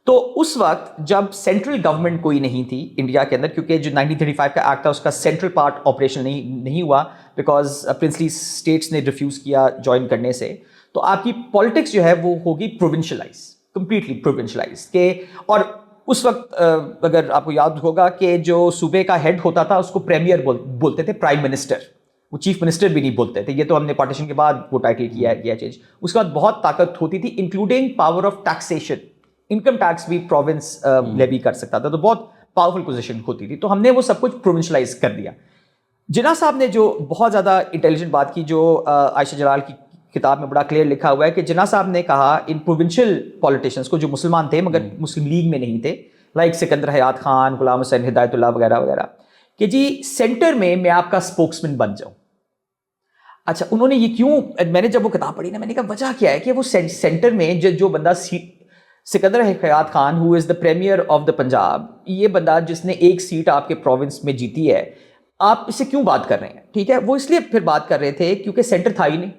تو اس وقت جب سینٹرل گورنمنٹ کوئی نہیں تھی انڈیا کے اندر, کیونکہ جو 1935 کا ایکٹ تھا اس کا سینٹرل پارٹ آپریشن نہیں ہوا بیکاز پرنسلی اسٹیٹس نے ریفیوز کیا جوائن کرنے سے, تو آپ کی پالیٹکس جو ہے وہ ہوگی پروونشلائز, کمپلیٹلی پروونشلائز کے. اور اس وقت اگر آپ کو یاد ہوگا کہ جو صوبے کا ہیڈ ہوتا تھا اس کو پریمیئر بولتے تھے, پرائم منسٹر, وہ چیف منسٹر بھی نہیں بولتے تھے. یہ تو ہم نے پارٹیشن کے بعد وہ ٹائٹل کیا چینج. اس کے بعد بہت طاقت ہوتی تھی including power of taxation, income tax بھی پروونس لیوی کر سکتا تھا, تو بہت پاورفل پوزیشن ہوتی تھی. تو ہم نے وہ سب کچھ پروونشلائز کر دیا. جناح صاحب نے جو بہت زیادہ انٹیلیجنٹ بات کی, جو عائشہ جلال کی کتاب میں بڑا کلیئر لکھا ہوا ہے, کہ جناح صاحب نے کہا ان پروونشل پولیٹیشینس کو جو مسلمان تھے مگر مسلم لیگ میں نہیں تھے, لائک سکندر حیات خان, غلام حسین ہدایت اللہ وغیرہ وغیرہ, کہ جی سینٹر میں آپ کا اسپوکس مین بن جاؤں. اچھا انہوں نے یہ کیوں, میں نے جب وہ کتاب پڑھی نا میں نے کہا وجہ کیا ہے کہ وہ سینٹر میں جو بندہ سکندر حیات خان ہو از دا پریمیئر آف دا پنجاب, یہ بندہ جس نے ایک سیٹ آپ کے پروونس میں جیتی ہے, آپ اس سے کیوں بات کر رہے ہیں؟ ٹھیک ہے, وہ اس لیے پھر بات کر رہے تھے کیونکہ سینٹر تھا ہی نہیں,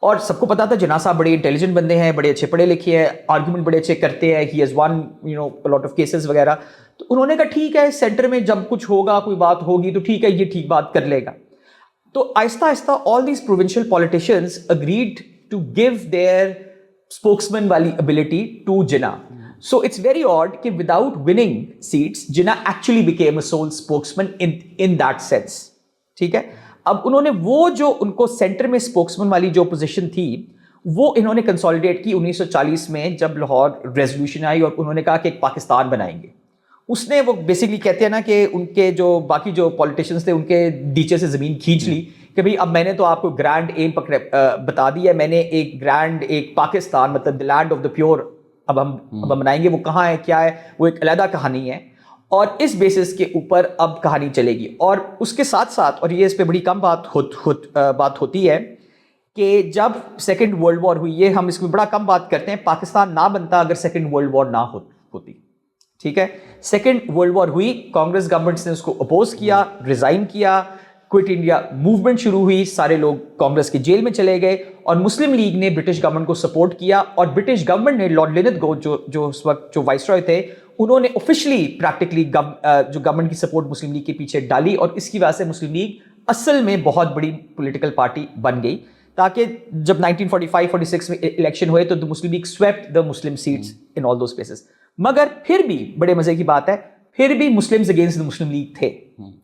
اور سب کو پتا تھا جناح صاحب بڑے انٹیلیجنٹ بندے ہیں, بڑے اچھے پڑھے لکھے ہیں, آرگومنٹ بڑے اچھے کرتے ہیں, he has one lot of cases وغیرہ. تو انہوں نے کہا ٹھیک ہے سینٹر میں جب کچھ ہوگا, کوئی بات ہوگی تو ٹھیک ہے یہ ٹھیک بات کر لے گا. تو آہستہ آہستہ all these provincial politicians agreed to give their spokesman والی ability to Jinnah. So it's very odd کہ without winning seats Jinnah actually became a sole spokesman in that sense. ٹھیک ہے, اب انہوں نے وہ جو ان کو سینٹر میں spokesman والی جو پوزیشن تھی وہ انہوں نے کنسالیڈیٹ کی 1940 میں جب لاہور ریزولوشن آئی, اور انہوں نے کہا کہ ایک پاکستان بنائیں گے. اس نے وہ بیسکلی کہتے ہیں نا کہ ان کے جو باقی جو پولیٹیشینس تھے ان کے نیچے سے زمین کھینچ لی کہ بھئی اب میں نے تو آپ کو گرینڈ ایم بتا دیا ہے, میں نے ایک گرینڈ ایک پاکستان مطلب the land of the pure اب ہم بنائیں گے. وہ کہاں ہے کیا ہے وہ ایک علیحدہ کہانی ہے, اور اس بیسس کے اوپر اب کہانی چلے گی. اور اس کے ساتھ ساتھ, اور یہ اس پہ بڑی کم بات ہوتی ہے کہ جب سیکنڈ ورلڈ وار ہوئی, یہ ہم اس میں بڑا کم بات کرتے ہیں, پاکستان نہ بنتا اگر سیکنڈ ورلڈ وار نہ ہوتی. ٹھیک ہے, سیکنڈ ورلڈ وار ہوئی, کانگریس گورنمنٹ نے اس کو اپوز کیا, ریزائن کیا, کوئٹ انڈیا موومنٹ شروع ہوئی, سارے لوگ کانگریس کی جیل میں چلے گئے, اور مسلم لیگ نے برٹش گورنمنٹ کو سپورٹ کیا, اور برٹش گورنمنٹ نے لارڈ لینتھگو جو اس وقت جو وائس رائے تھے انہوں نے آفیشلی پریکٹیکلی جو گورنمنٹ کی سپورٹ مسلم لیگ کے پیچھے ڈالی, اور اس کی وجہ سے مسلم لیگ اصل میں بہت بڑی پولیٹیکل پارٹی بن گئی. تاکہ جب 1945-46 میں الیکشن ہوئے تو Muslim League swept the Muslim seats in all those places. مگر پھر بھی بڑے مزے کی بات ہے, پھر بھی مسلمز اگینسٹ مسلم لیگ تھے.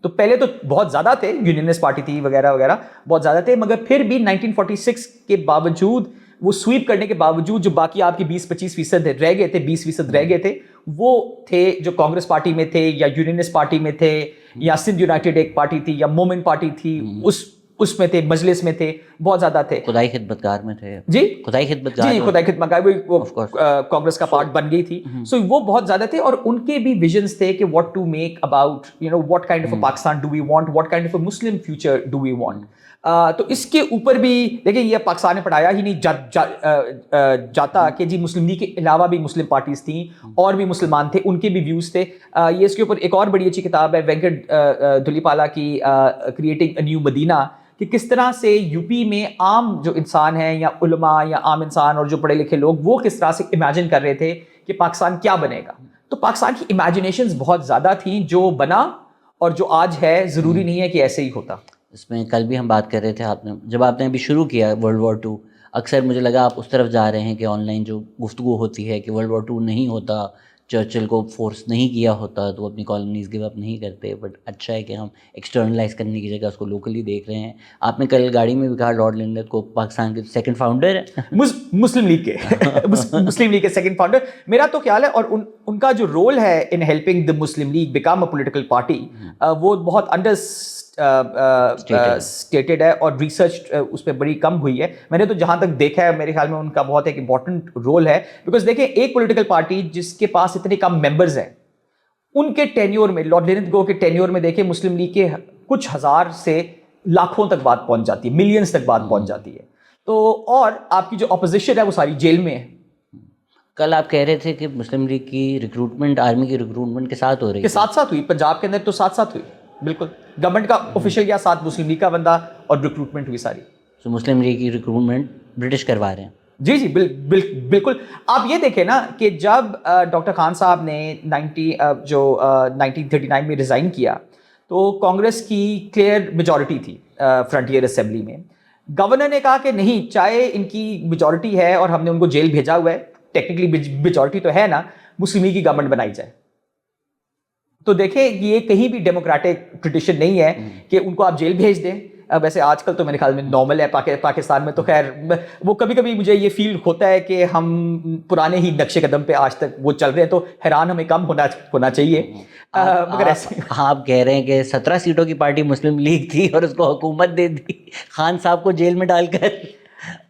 تو پہلے تو بہت زیادہ تھے, یونینسٹ پارٹی تھی وغیرہ وغیرہ بہت زیادہ تھے, مگر پھر بھی 1946 کے باوجود وہ سویپ کرنے کے باوجود جو باقی آپ کی 20-25% رہ گئے تھے, 20% رہ گئے تھے, وہ تھے جو کانگریس پارٹی میں تھے یا یونینسٹ پارٹی میں تھے یا سندھ یونائٹیڈ ایک پارٹی تھی یا مومنٹ پارٹی تھی, اس میں تھے, مجلس میں تھے, بہت زیادہ تھے, خدائی خدمتگار میں تھے. جی خدائی خدمتگار, جی خدائی خدمتگار وہ کانگریس کا پارٹ بن گئی تھی. سو وہ بہت زیادہ تھے, اور ان کے بھی ویژنس تھے کہ what to make about what kind of a Pakistan do we want, what kind of a Muslim future do we want. تو اس کے اوپر بھی دیکھیں یہ پاکستان نے پڑھایا ہی نہیں جاتا کہ جی مسلم لیگ کے علاوہ بھی مسلم پارٹیز تھیں اور بھی مسلمان تھے, ان کے بھی ویوز تھے. یہ اس کے اوپر ایک اور بڑی اچھی کتاب ہے وینکٹ دھلیپالا کی, کریٹنگ اے نیو مدینہ, کہ کس طرح سے یو پی میں عام جو انسان ہیں یا علماء یا عام انسان اور جو پڑھے لکھے لوگ وہ کس طرح سے امیجن کر رہے تھے کہ پاکستان کیا بنے گا. تو پاکستان کی امیجنیشنز بہت زیادہ تھیں, جو بنا اور جو آج ہے ضروری نہیں ہے کہ ایسے ہی ہوتا. اس میں کل بھی ہم بات کر رہے تھے, جب آپ نے ابھی شروع کیا ورلڈ وار 2, اکثر مجھے لگا آپ اس طرف جا رہے ہیں کہ آن لائن جو گفتگو ہوتی ہے کہ ورلڈ وار 2 نہیں ہوتا, چرچل کو فورس نہیں کیا ہوتا تو وہ اپنی کالونیز گیو اپ نہیں کرتے. بٹ اچھا ہے کہ ہم ایکسٹرنلائز کرنے کی جگہ اس کو لوکلی دیکھ رہے ہیں. آپ نے کل گاڑی میں بھی کہا لارڈ لنڈن کو پاکستان کے سیکنڈ فاؤنڈر ہے, مسلم لیگ کے سیکنڈ فاؤنڈر. میرا تو خیال ہے, اور ان کا جو رول ہے in helping the Muslim league become a political party, وہ بہت انڈر اسٹیٹڈ ہے اور ریسرچ اس پہ بڑی کم ہوئی ہے. میں نے تو جہاں تک دیکھا ہے میرے خیال میں ان کا بہت ایک امپورٹنٹ رول ہے, بیکاز دیکھیں ایک پولیٹیکل پارٹی جس کے پاس اتنے کم ممبرز ہیں, ان کے ٹینیور میں, لارڈ لنڈن کے ٹینیور میں دیکھیں مسلم لیگ کے کچھ ہزار سے لاکھوں تک بات پہنچ جاتی ہے, ملینز تک بات پہنچ جاتی ہے. تو اور آپ کی جو اپوزیشن ہے وہ ساری جیل میں ہے. کل آپ کہہ رہے تھے کہ مسلم لیگ کی ریکروٹمنٹ آرمی کی ریکروٹمنٹ کے ساتھ ہو رہی ہے, کے ساتھ ساتھ ہوئی, پنجاب کے اندر تو ساتھ ساتھ ہوئی. بالکل گورنمنٹ کا آفیشیل یا ساتھ مسلم لیگ کا بندہ, اور ریکروٹمنٹ ہوئی ساری. تو مسلم لیگ کی ریکروٹمنٹ برٹش کروا رہے ہیں. جی بالکل. آپ یہ دیکھیں نا کہ جب ڈاکٹر خان صاحب نے 1939 میں ریزائن کیا تو کانگریس کی کلیئر میجورٹی تھی فرنٹیئر اسمبلی میں. گورنر نے کہا کہ نہیں, چاہے ان کی میجورٹی ہے اور ہم نے ان کو جیل بھیجا ہوا ہے, ٹیکنیکلی میجورٹی تو ہے نا, مسلم لیگ کی گورنمنٹ بنائی جائے. تو دیکھیں یہ کہیں بھی ڈیموکریٹک ٹریڈیشن نہیں ہے کہ ان کو آپ جیل بھیج دیں. ویسے آج کل تو میرے خیال میں نارمل ہے پاکستان میں, تو خیر وہ کبھی کبھی مجھے یہ فیل ہوتا ہے کہ ہم پرانے ہی نقش قدم پہ آج تک وہ چل رہے ہیں, تو حیران ہمیں کم ہونا چاہیے. مگر آپ کہہ رہے ہیں کہ 17 سیٹوں کی پارٹی مسلم لیگ تھی اور اس کو حکومت دے دی خان صاحب کو جیل میں ڈال کر.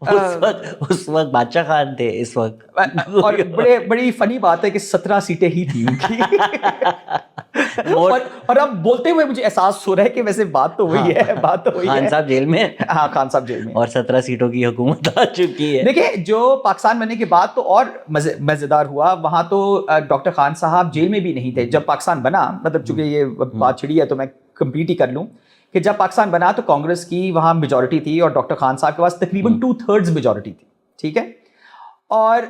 اس وقت بادشاہ خان تھے اس وقت. اور بڑی فنی بات ہے کہ 17 سیٹیں ہی تھیں ان کی. اور اب بولتے ہوئے مجھے احساس ہو رہا ہے کہ ویسے بات تو وہی ہے, خان صاحب جیل میں. ہاں, خان صاحب جیل میں, اور 17 سیٹوں کی حکومت آ چکی ہے. دیکھیں جو پاکستان بننے کے بعد تو اور مزیدار ہوا, وہاں تو ڈاکٹر خان صاحب جیل میں بھی نہیں تھے جب پاکستان بنا. مطلب چونکہ یہ بات چھڑی ہے تو میں کمپلیٹ ہی کر لوں کہ جب پاکستان بنا تو کانگریس کی وہاں میجورٹی تھی اور ڈاکٹر خان صاحب کے پاس تقریباً 2/3 میجورٹی تھی. ٹھیک ہے, اور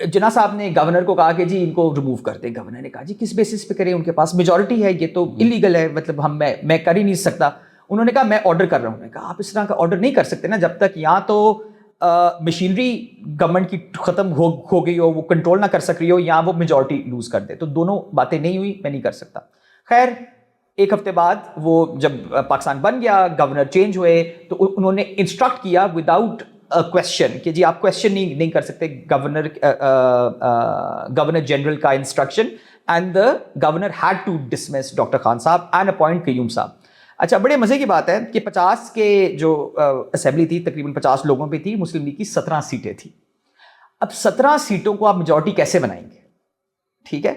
جناح صاحب نے گورنر کو کہا کہ جی ان کو ریموو کر دیں. گورنر نے کہا جی کس بیسس پہ کریں, ان کے پاس میجورٹی ہے, یہ تو انلیگل ہے, مطلب میں کر ہی نہیں سکتا. انہوں نے کہا میں آرڈر کر رہا ہوں. میں کہا آپ اس طرح کا آرڈر نہیں کر سکتے نا, جب تک یہاں تو مشینری گورنمنٹ کی ختم ہو گئی ہو, وہ کنٹرول نہ کر سک رہی ہو, یہاں وہ میجورٹی لوز کر دے. تو دونوں باتیں نہیں ہوئی, میں نہیں کر سکتا. خیر ایک ہفتے بعد وہ جب پاکستان بن گیا, گورنر چینج ہوئے, تو انہوں نے انسٹرکٹ کیا وداؤٹ کویسچن کہ جی آپ کویسچن نہیں کر سکتے. گورنر جنرل کا instruction, and the governor had to dismiss doctor Khan sahib and appoint قیوم صاحب. اچھا بڑے مزے کی بات ہے کہ 50 کے جو اسمبلی تھی تقریباً 50 لوگوں پہ تھی, مسلم لیگ کی 17 سیٹیں تھیں. اب 17 سیٹوں کو آپ میجورٹی کیسے بنائیں گے؟ ٹھیک ہے,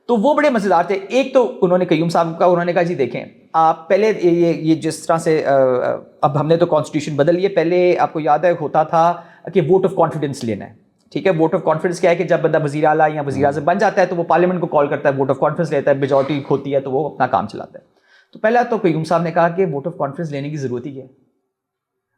تو وہ بڑے مزیدار تھے. ایک تو انہوں نے قیوم صاحب کا, انہوں نے کہا جی دیکھیں آپ پہلے یہ جس طرح سے اب ہم نے تو کانسٹیٹیوشن بدل لیے, پہلے آپ کو یاد ہے ہوتا تھا کہ ووٹ آف کانفیڈنس لینا ہے. ٹھیک ہے, ووٹ آف کانفیڈنس کیا ہے کہ جب بندہ وزیر اعلیٰ یا وزیر اعظم بن جاتا ہے تو وہ پارلیمنٹ کو کال کرتا ہے, ووٹ آف کانفیڈنس لیتا ہے, میجورٹی ہوتی ہے تو وہ اپنا کام چلاتا ہے. تو پہلا تو قیوم صاحب نے کہا کہ ووٹ آف کانفیڈنس لینے کی ضرورت ہی کیا ہے,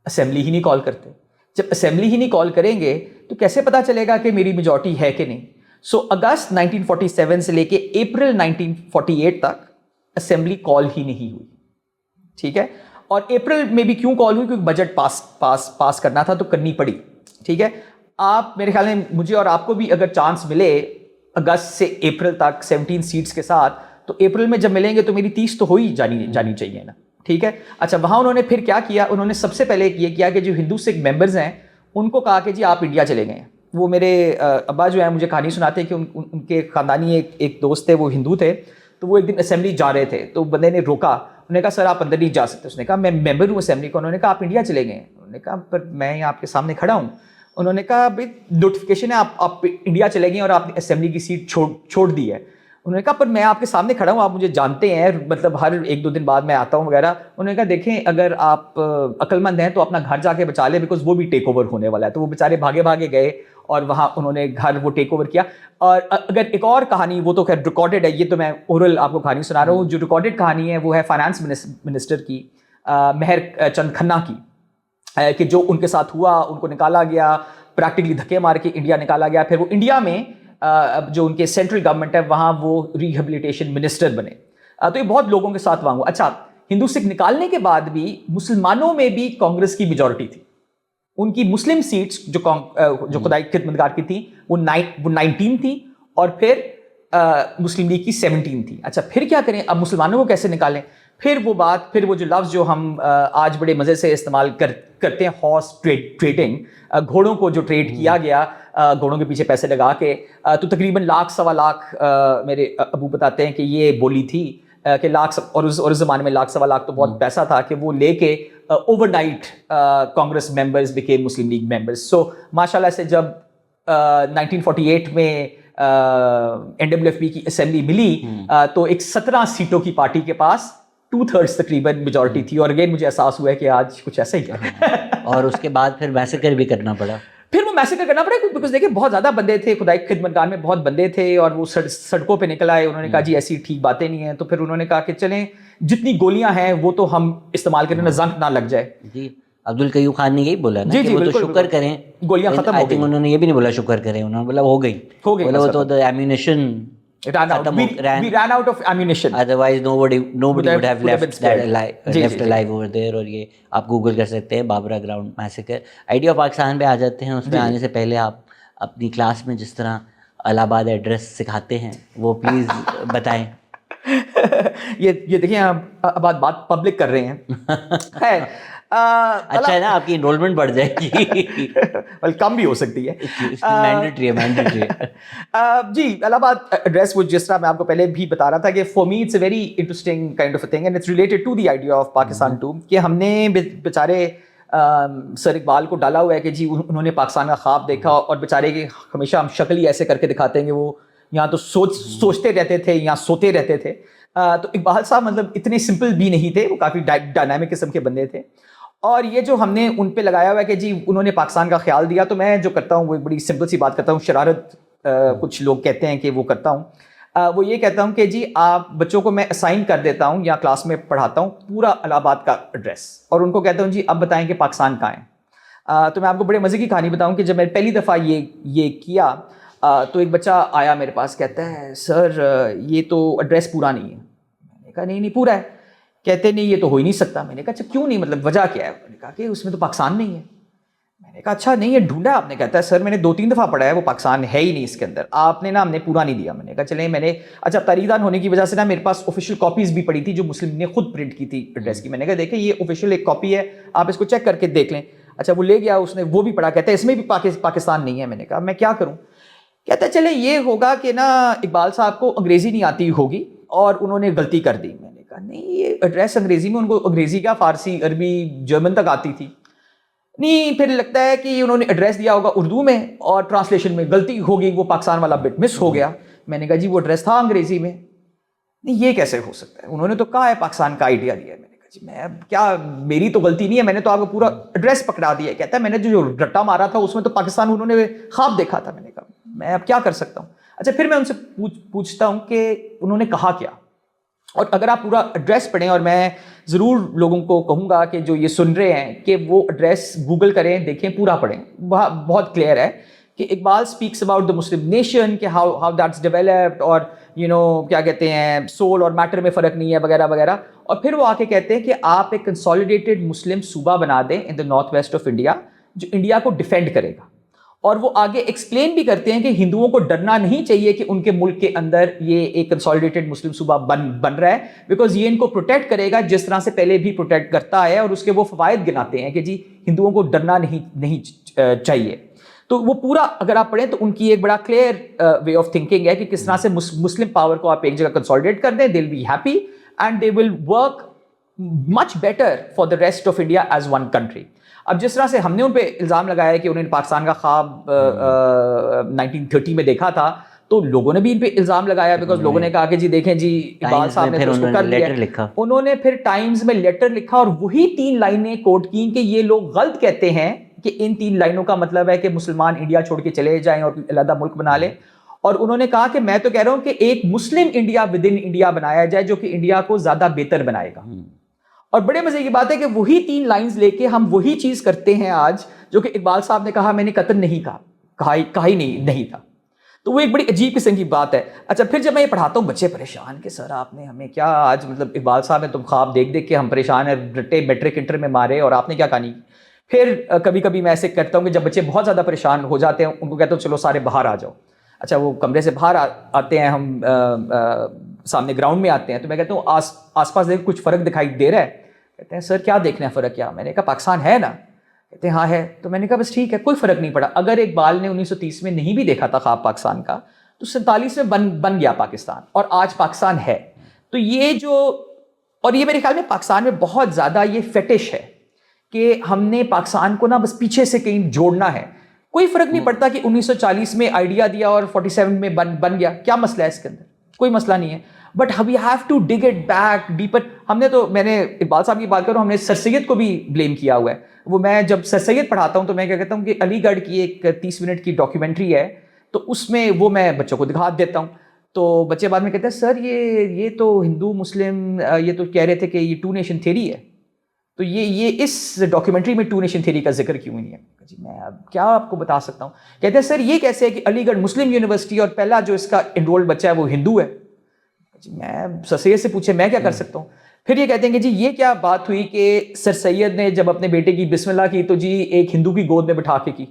اسمبلی ہی نہیں کال کرتے. جب اسمبلی ہی نہیں کال کریں گے تو کیسے پتا چلے گا کہ میری میجورٹی ہے کہ نہیں. سو اگست 1947 سے لے کے اپریل 1948 تک اسمبلی کال ہی نہیں ہوئی. ٹھیک ہے, اور اپریل میں بھی کیوں کال ہوئی, کیونکہ بجٹ پاس کرنا تھا تو کرنی پڑی. ٹھیک ہے, آپ میرے خیال میں مجھے اور آپ کو بھی اگر چانس ملے اگست سے اپریل تک 17 سیٹس کے ساتھ, تو اپریل میں جب ملیں گے تو میری 30 تو ہو ہی جانی چاہیے نا. ٹھیک ہے, اچھا وہاں انہوں نے پھر کیا کیا, انہوں نے سب سے پہلے یہ کیا کہ جو ہندو سکھ ممبرز ہیں ان کو کہا کہ جی آپ انڈیا چلے گئے. وہ میرے ابا جو ہیں مجھے کہانی سناتے ہیں کہ ان کے خاندانی ایک دوست تھے, وہ ہندو تھے, تو وہ ایک دن اسمبلی جا رہے تھے تو بندے نے روکا. انہوں نے کہا سر آپ اندر نہیں جا سکتے. اس نے کہا میں ممبر ہوں اسمبلی کا. انہوں نے کہا آپ انڈیا چلے گئے. انہوں نے کہا پر میں آپ کے سامنے کھڑا ہوں. انہوں نے کہا بھائی نوٹیفیکیشن ہے آپ انڈیا چلے گئے اور آپ نے اسمبلی کی سیٹ چھوڑ دی ہے. انہوں نے کہا پر میں آپ کے سامنے کھڑا ہوں, آپ مجھے جانتے ہیں, مطلب ہر 1-2 دن بعد میں آتا ہوں وغیرہ. انہوں نے کہا دیکھیں اگر آپ عقل مند ہیں تو اپنا گھر جا کے بچا لیں, بیکاز وہ بھی ٹیک اوور ہونے والا ہے. تو وہ بیچارے بھاگے گئے اور وہاں انہوں نے گھر وہ ٹیک اوور کیا. اور اگر ایک اور کہانی, وہ تو خیر ریکارڈڈ ہے, یہ تو میں اورل آپ کو کہانی سنا رہا ہوں. جو ریکارڈڈ کہانی ہے وہ ہے فائنانس منسٹر کی, مہر چند کھنہ کی, کہ جو ان کے ساتھ ہوا, ان کو نکالا گیا, پریکٹیکلی دھکے مار کے انڈیا نکالا گیا. پھر وہ انڈیا میں جو ان کے سینٹرل گورنمنٹ ہے وہاں وہ ریہیبلیٹیشن منسٹر بنے. تو یہ بہت لوگوں کے ساتھ وہاں ہوا. اچھا ہندو سکھ نکالنے کے بعد بھی مسلمانوں میں بھی کانگریس کی میجورٹی تھی. ان کی مسلم سیٹس جو خدائی خدمتگار کی تھی وہ 19 تھی, اور پھر مسلم لیگ کی 17 تھی. اچھا پھر کیا کریں, اب مسلمانوں کو کیسے نکالیں؟ پھر وہ بات, پھر وہ جو لفظ جو ہم آج بڑے مزے سے استعمال کرتے ہیں, ہارس ٹریڈنگ, گھوڑوں کو جو ٹریڈ کیا گیا گھوڑوں کے پیچھے پیسے لگا کے, تو تقریباً لاکھ سوا لاکھ میرے ابو بتاتے ہیں کہ یہ بولی تھی کہ لاکھ, اور اس زمانے میں لاکھ سوا لاکھ تو بہت پیسہ تھا, کہ وہ لے کے over night Congress members became Muslim League members. So ماشاء اللہ سے جب 1948 میں NWFP کی اسمبلی ملی تو ایک 17 سیٹوں کی پارٹی کے پاس 2/3 تقریباً میجورٹی تھی. اور اگین مجھے احساس ہوا ہے کہ آج کچھ ایسا ہی ہے. اور اس کے بعد پھر میسیکر بھی کرنا پڑا. پھر وہ میسیکر کرنا پڑا بیکاز دیکھیں بہت زیادہ بندے تھے, خدا کی خدمتگار میں بہت بندے تھے, اور وہ سڑکوں پہ نکل آئے. انہوں نے کہا جی ایسی ٹھیک باتیں نہیں ہیں. تو پھر انہوں نے کہا کہ چلیں جتنی گولیاں ہیں وہ تو ہم استعمال کریں, نہ زنک نہ لگ جائے. جی عبد القیوم خان نے یہی بولا نا کہ وہ تو شکر کریں, گولیاں ختم ہو گئی. انہوں نے یہ بھی نہیں بولا شکر کریں, انہوں نے بولا ہو گئی, بولا وہ تو ammunition We ran out of ammunition. Otherwise nobody would have left alive over there. اور یہ آپ گوگل کر سکتے ہیں Babra ground massacre. Idea Pakistan پہ آ جاتے ہیں. اس پہ آنے سے پہلے آپ اپنی کلاس میں جس طرح الہ آباد ایڈریس سکھاتے ہیں وہ پلیز بتائیں. یہ دیکھیں اب بات پبلک کر رہے ہیں. خیر اچھا ہے نا, آپ کی انرولمنٹ بڑھ جائے گی, کم بھی ہو سکتی ہے, مینڈیٹری ہے. جی الہ آباد ایڈریس, وہ جس طرح میں آپ کو پہلے بھی بتا رہا تھا کہ for me it's a very interesting kind of a thing and it's related to the idea of Pakistan too, کہ ہم نے بیچارے سر اقبال کو ڈالا ہوا ہے کہ جی انہوں نے پاکستان کا خواب دیکھا, اور بیچارے کے ہمیشہ ہم شکل ہی ایسے کر کے دکھاتے ہیں کہ وہ یہاں تو سوچتے رہتے تھے یا سوتے رہتے تھے. تو اقبال صاحب مطلب اتنے سمپل بھی نہیں تھے, وہ کافی ڈائنامک قسم کے بندے تھے. اور یہ جو ہم نے ان پہ لگایا ہوا ہے کہ جی انہوں نے پاکستان کا خیال دیا, تو میں جو کرتا ہوں وہ ایک بڑی سمپل سی بات کرتا ہوں, شرارت کچھ لوگ کہتے ہیں کہ وہ کرتا ہوں. وہ یہ کہتا ہوں کہ جی آپ بچوں کو میں اسائن کر دیتا ہوں یا کلاس میں پڑھاتا ہوں پورا الہ آباد کا ایڈریس, اور ان کو کہتا ہوں جی اب بتائیں کہ پاکستان کہاں ہے. تو میں آپ کو بڑے مزے کی کہانی بتاؤں کہ جب میں پہلی دفعہ یہ کیا تو ایک بچہ آیا میرے پاس, کہتا ہے سر یہ تو ایڈریس پورا نہیں ہے. میں نے کہا نہیں پورا ہے. کہتے نہیں یہ تو ہو ہی نہیں سکتا. میں نے کہا اچھا کیوں نہیں, مطلب وجہ کیا ہے؟ میں نے کہا کہ اس میں تو پاکستان نہیں ہے. میں نے کہا اچھا نہیں ہے ڈھونڈا آپ نے؟ کہتا ہے سر میں نے 2-3 دفعہ پڑھا ہے, وہ پاکستان ہے ہی نہیں اس کے اندر, آپ نے نا ہم نے پورا نہیں دیا. میں نے کہا چلیں, میں نے اچھا تاریخ دان ہونے کی وجہ سے نا میرے پاس آفیشیل کاپیز بھی پڑی تھی جو مسلم نے خود پرنٹ کی تھی ایڈریس کی. میں نے کہا دیکھیں یہ آفیشیل ایک کاپی ہے, آپ اس کو چیک کر کے دیکھ لیں. اچھا وہ لے گیا, اس نے وہ بھی پڑھا, کہتا ہے اس میں بھی پاکستان نہیں ہے. میں نے کہا میں کیا کروں؟ کہتا ہے چلے یہ ہوگا کہ نا اقبال صاحب کو انگریزی نہیں آتی ہوگی اور انہوں نے غلطی کر دی. میں نے کہا نہیں یہ ایڈریس انگریزی میں, ان کو انگریزی کیا فارسی عربی جرمن تک آتی تھی. نہیں پھر لگتا ہے کہ انہوں نے ایڈریس دیا ہوگا اردو میں اور ٹرانسلیشن میں غلطی ہوگی, وہ پاکستان والا بٹ مس ہو گیا. میں نے کہا جی وہ ایڈریس تھا انگریزی میں. نہیں یہ کیسے ہو سکتا ہے, انہوں نے تو کہا ہے پاکستان کا آئیڈیا دیا ہے. میں نے کہا جی میں کیا, میری تو غلطی نہیں ہے, میں نے تو آپ کو پورا ایڈریس پکڑا دیا ہے. کہتا ہے میں نے جو رٹا مارا تھا اس میں تو پاکستان انہوں نے خواب دیکھا تھا. میں نے کہا میں اب کیا کر سکتا ہوں. اچھا پھر میں ان سے پوچھتا ہوں کہ انہوں نے کہا کیا, اور اگر آپ پورا ایڈریس پڑھیں, اور میں ضرور لوگوں کو کہوں گا کہ جو یہ سن رہے ہیں کہ وہ ایڈریس گوگل کریں, دیکھیں, پورا پڑھیں, بہت کلیئر ہے کہ Iqbal speaks about the Muslim nation, کہ ہاؤ دیٹس ڈیولپڈ, اور کیا کہتے ہیں سول اور میٹر میں فرق نہیں ہے وغیرہ وغیرہ. اور پھر وہ آ کے کہتے ہیں کہ آپ ایک کنسالیڈیٹڈ مسلم صوبہ بنا دیں ان دا نارتھ ویسٹ آف انڈیا جو انڈیا کو ڈیفینڈ کرے گا. اور وہ آگے ایکسپلین بھی کرتے ہیں کہ ہندوؤں کو ڈرنا نہیں چاہیے کہ ان کے ملک کے اندر یہ ایک کنسالیڈیٹڈ مسلم صوبہ بن رہا ہے, بیکاز یہ ان کو پروٹیکٹ کرے گا جس طرح سے پہلے بھی پروٹیکٹ کرتا ہے. اور اس کے وہ فوائد گناتے ہیں کہ جی ہندوؤں کو ڈرنا نہیں چاہیے. تو وہ پورا اگر آپ پڑھیں تو ان کی ایک بڑا کلیئر وے آف تھنکنگ ہے کہ کس طرح سے مسلم پاور کو آپ ایک جگہ کنسالیڈیٹ کر دیں, they will be happy and they will work much better for the rest of India as one country. اب جس طرح سے ہم نے ان پہ الزام لگایا ہے کہ انہوں نے پاکستان کا خواب 1930 میں دیکھا تھا, تو لوگوں نے بھی ان پہ الزام لگایا, بیکاز لوگوں نے کہا کہ جی دیکھیں جی اقبال صاحب نے اس کو کر لیا. انہوں نے پھر ٹائمز میں لیٹر لکھا اور وہی 3 لائنیں کوٹ کی کہ یہ لوگ غلط کہتے ہیں کہ ان 3 لائنوں کا مطلب ہے کہ مسلمان انڈیا چھوڑ کے چلے جائیں اور علیحدہ ملک بنا لیں. اور انہوں نے کہا کہ میں تو کہہ رہا ہوں کہ ایک مسلم انڈیا ود ان انڈیا بنایا جائے جو کہ انڈیا کو زیادہ بہتر بنائے گا. اور بڑے مزے کی بات ہے کہ وہی 3 لائنز لے کے ہم وہی چیز کرتے ہیں آج جو کہ اقبال صاحب نے کہا میں نے قتل نہیں کہا ہی نہیں تھا. تو وہ ایک بڑی عجیب قسم کی بات ہے. اچھا پھر جب میں یہ پڑھاتا ہوں بچے پریشان کہ سر آپ نے ہمیں کیا آج, مطلب اقبال صاحب نے تم خواب دیکھ کے ہم پریشان ہیں, رٹے میٹرک انٹر میں مارے, اور آپ نے کیا کہانی. پھر کبھی کبھی میں ایسے کرتا ہوں کہ جب بچے بہت زیادہ پریشان ہو جاتے ہیں ان کو کہتا ہوں چلو سارے باہر آ جاؤ. اچھا وہ کمرے سے باہر آتے ہیں, ہم سامنے گراؤنڈ میں آتے ہیں, تو میں کہتا ہوں آس پاس دیکھ کچھ فرق دکھائی دے رہا ہے؟ کہتے ہیں سر کیا دیکھنا ہے فرق کیا؟ میں نے کہا پاکستان ہے نا. کہتے ہیں ہاں ہے. تو میں نے کہا بس ٹھیک ہے, کوئی فرق نہیں پڑا. اگر اقبال نے 1930 میں نہیں بھی دیکھا تھا خواب پاکستان کا, تو 47 میں بن گیا پاکستان, اور آج پاکستان ہے. تو یہ جو, اور یہ میرے خیال میں پاکستان میں بہت زیادہ یہ فیٹش ہے کہ ہم نے پاکستان کو نا بس پیچھے سے کہیں جوڑنا ہے. کوئی فرق نہیں پڑتا کہ 1940 میں آئیڈیا دیا اور 47 میں بن گیا, کیا مسئلہ ہے اس کے اندر؟ کوئی مسئلہ نہیں ہے. But we have to dig it back deeper. ہم نے تو, میں نے اقبال صاحب کی بات کروں, ہم نے سر سید کو بھی بلیم کیا ہوا ہے. وہ میں جب سر سید پڑھاتا ہوں تو میں کیا کہتا ہوں کہ علی گڑھ کی ایک 30 منٹ کی ڈاکیومنٹری ہے, تو اس میں وہ میں بچوں کو دکھا دیتا ہوں. تو بچے بعد میں کہتے ہیں سر یہ تو ہندو مسلم, یہ تو کہہ رہے تھے کہ یہ 2 نیشن تھیری ہے, تو یہ اس ڈاکیومنٹری میں 2 نیشن تھیری کا ذکر کیوں نہیں ہے؟ جی میں اب کیا آپ کو بتا سکتا ہوں. کہتے ہیں سر یہ کیسے ہے کہ علی گڑھ مسلم یونیورسٹی اور پہلا جو اس کا انرولڈ بچہ ہے وہ ہندو ہے؟ جی میں سر سید سے پوچھے میں کیا کر سکتا ہوں. پھر یہ کہتے ہیں کہ جی یہ کیا بات ہوئی کہ سر سید نے جب اپنے بیٹے کی بسم اللہ کی تو جی ایک ہندو کی گود میں بٹھا کے کی,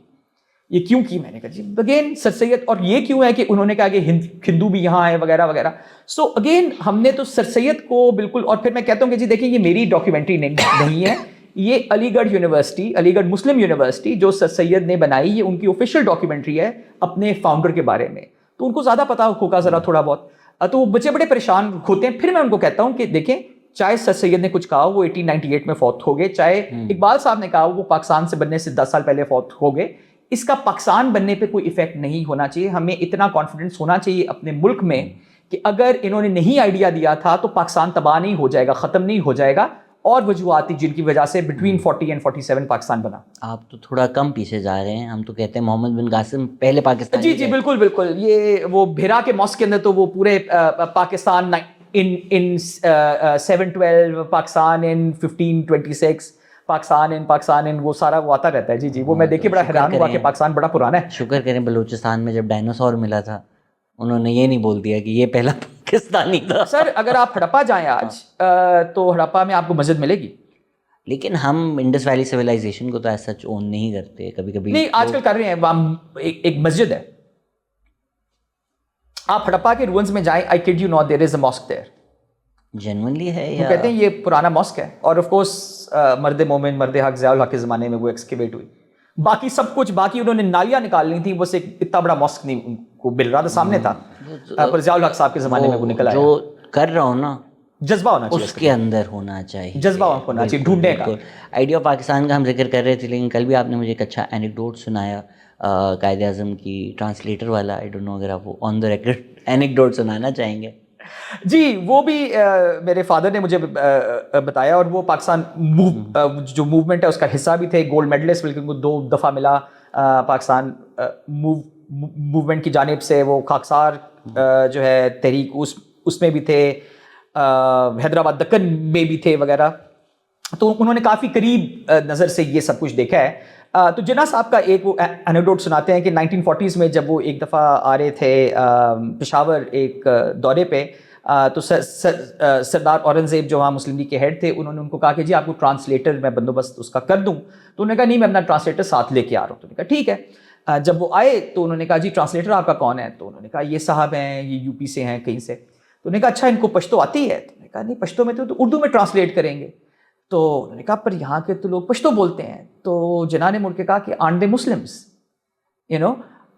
یہ کیوں کی؟ میں نے کہا جی اگین سر سید, اور یہ کیوں ہے کہ انہوں نے کہا کہ ہندو بھی یہاں ہے وغیرہ وغیرہ. سو اگین ہم نے تو سر سید کو بالکل, اور پھر میں کہتا ہوں کہ جی دیکھیں یہ میری ڈاکیومنٹری نہیں ہے, یہ علی گڑھ یونیورسٹی, علی گڑھ مسلم یونیورسٹی جو سر سید نے بنائی, یہ ان کی آفیشیل ڈاکیومنٹری ہے اپنے فاؤنڈر کے بارے میں, تو ان کو زیادہ پتا ہوگا ذرا تھوڑا بہت. تو وہ بچے بڑے پریشان ہوتے ہیں. پھر میں ان کو کہتا ہوں کہ دیکھیں چاہے سر سید نے کچھ کہا وہ 1898 میں فوت ہو گئے, چاہے اقبال صاحب نے کہا وہ پاکستان سے بننے سے 10 سال پہلے فوت ہو گئے, اس کا پاکستان بننے پہ کوئی ایفیکٹ نہیں ہونا چاہیے. ہمیں اتنا کانفیڈنس ہونا چاہیے اپنے ملک میں کہ اگر انہوں نے نہیں آئیڈیا دیا تھا تو پاکستان تباہ نہیں ہو جائے گا, ختم نہیں ہو جائے گا, اور وجوہات جن کی وجہ سے بٹوین 40 and 47 پاکستان بنا. آپ تو تھوڑا کم پیچھے جا رہے ہیں, ہم تو کہتے ہیں محمد بن قاسم پہلے پاکستان. جی بالکل بالکل, یہ وہ بھیرا کے ماسک کے اندر تو وہ پورے پاکستان in 712, پاکستان in 1526, پاکستان ان وہ سارا وہ آتا رہتا ہے. جی وہ میں دیکھے بڑا حیران ہوا کہ پاکستان بڑا پرانا ہے. شکر کریں بلوچستان میں جب ڈائناسور ملا تھا انہوں نے یہ نہیں بول دیا کہ یہ پہلا پاکستانی تھا. سر اگر آپ ہڑپا جائیں آج تو ہڑپا میں آپ کو مسجد ملے گی, لیکن ہم انڈس ویلی سویلائزیشن کو تو ایسا سچ اون نہیں کرتے. کبھی کبھی نہیں, آج کل کر رہے ہیں. ایک مسجد ہے, آپ ہڑپا کے روئنز میں جائیں, I kid you not, there is a mosque there. Genuinely ہے, وہ کہتے ہیں یہ پرانا ماسک ہے, اور آف کورس مرد مومن مرد حق ضیاء الحق کے زمانے میں وہ ایکسکیویٹ ہوئی. باقی سب کچھ, باقی انہوں نے نالیاں نکال لی تھیں, بس ایک اتنا بڑا ماسک نہیں ان کو مل رہا تھا, سامنے تھا, پر ضیاء الحق صاحب کے زمانے میں وہ نکل آیا. جو کر رہا ہوں نا جذبہ ہونا چاہیے, اس کے اندر ہونا چاہیے, جذبہ ہونا چاہیے ڈھونڈنے کا. آئیڈیا پاکستان کا ہم ذکر کر رہے تھے, لیکن کل بھی آپ نے مجھے ایک اچھا اینیکڈوٹ سنایا قائد اعظم کی ٹرانسلیٹر والا. آئی ڈونٹ نو اگر آپ وہ آن دا ریکارڈ اینیکڈوٹ سنانا چاہیں گے. جی وہ بھی میرے فادر نے مجھے بتایا, اور وہ پاکستان جو موومنٹ ہے اس کا حصہ بھی تھے, گولڈ میڈلسٹ, بلکہ ان کو 2 دفعہ ملا پاکستان موومنٹ کی جانب سے. وہ خاکسار جو ہے تحریک اس میں بھی تھے, حیدرآباد دکن میں بھی تھے وغیرہ, تو انہوں نے کافی قریب نظر سے یہ سب کچھ دیکھا ہے. تو جناح صاحب کا ایک وہ اینیکڈوٹ سناتے ہیں کہ 1940s میں جب وہ ایک دفعہ آ رہے تھے پشاور ایک دورے پہ, تو سردار اورنگزیب جو وہاں مسلم لیگ کے ہیڈ تھے, انہوں نے ان کو کہا کہ جی آپ کو ٹرانسلیٹر میں بندوبست اس کا کر دوں. تو انہوں نے کہا نہیں میں اپنا ٹرانسلیٹر ساتھ لے کے آ رہا ہوں. تو انہوں نے کہا ٹھیک ہے. جب وہ آئے تو انہوں نے کہا جی ٹرانسلیٹر آپ کا کون ہے؟ تو انہوں نے کہا یہ صاحب ہیں, یہ UP سے ہیں کہیں سے. تو انہوں نے کہا اچھا ان کو پشتو آتی ہے؟ تو انہوں نے کہا نہیں پشتو میں تو اردو میں ٹرانسلیٹ کریں گے. تو انہوں نے کہا پر یہاں کے تو لوگ پشتو بولتے ہیں. تو جناح نے مڑ کے کہا کہ آرنٹ دے مسلمس,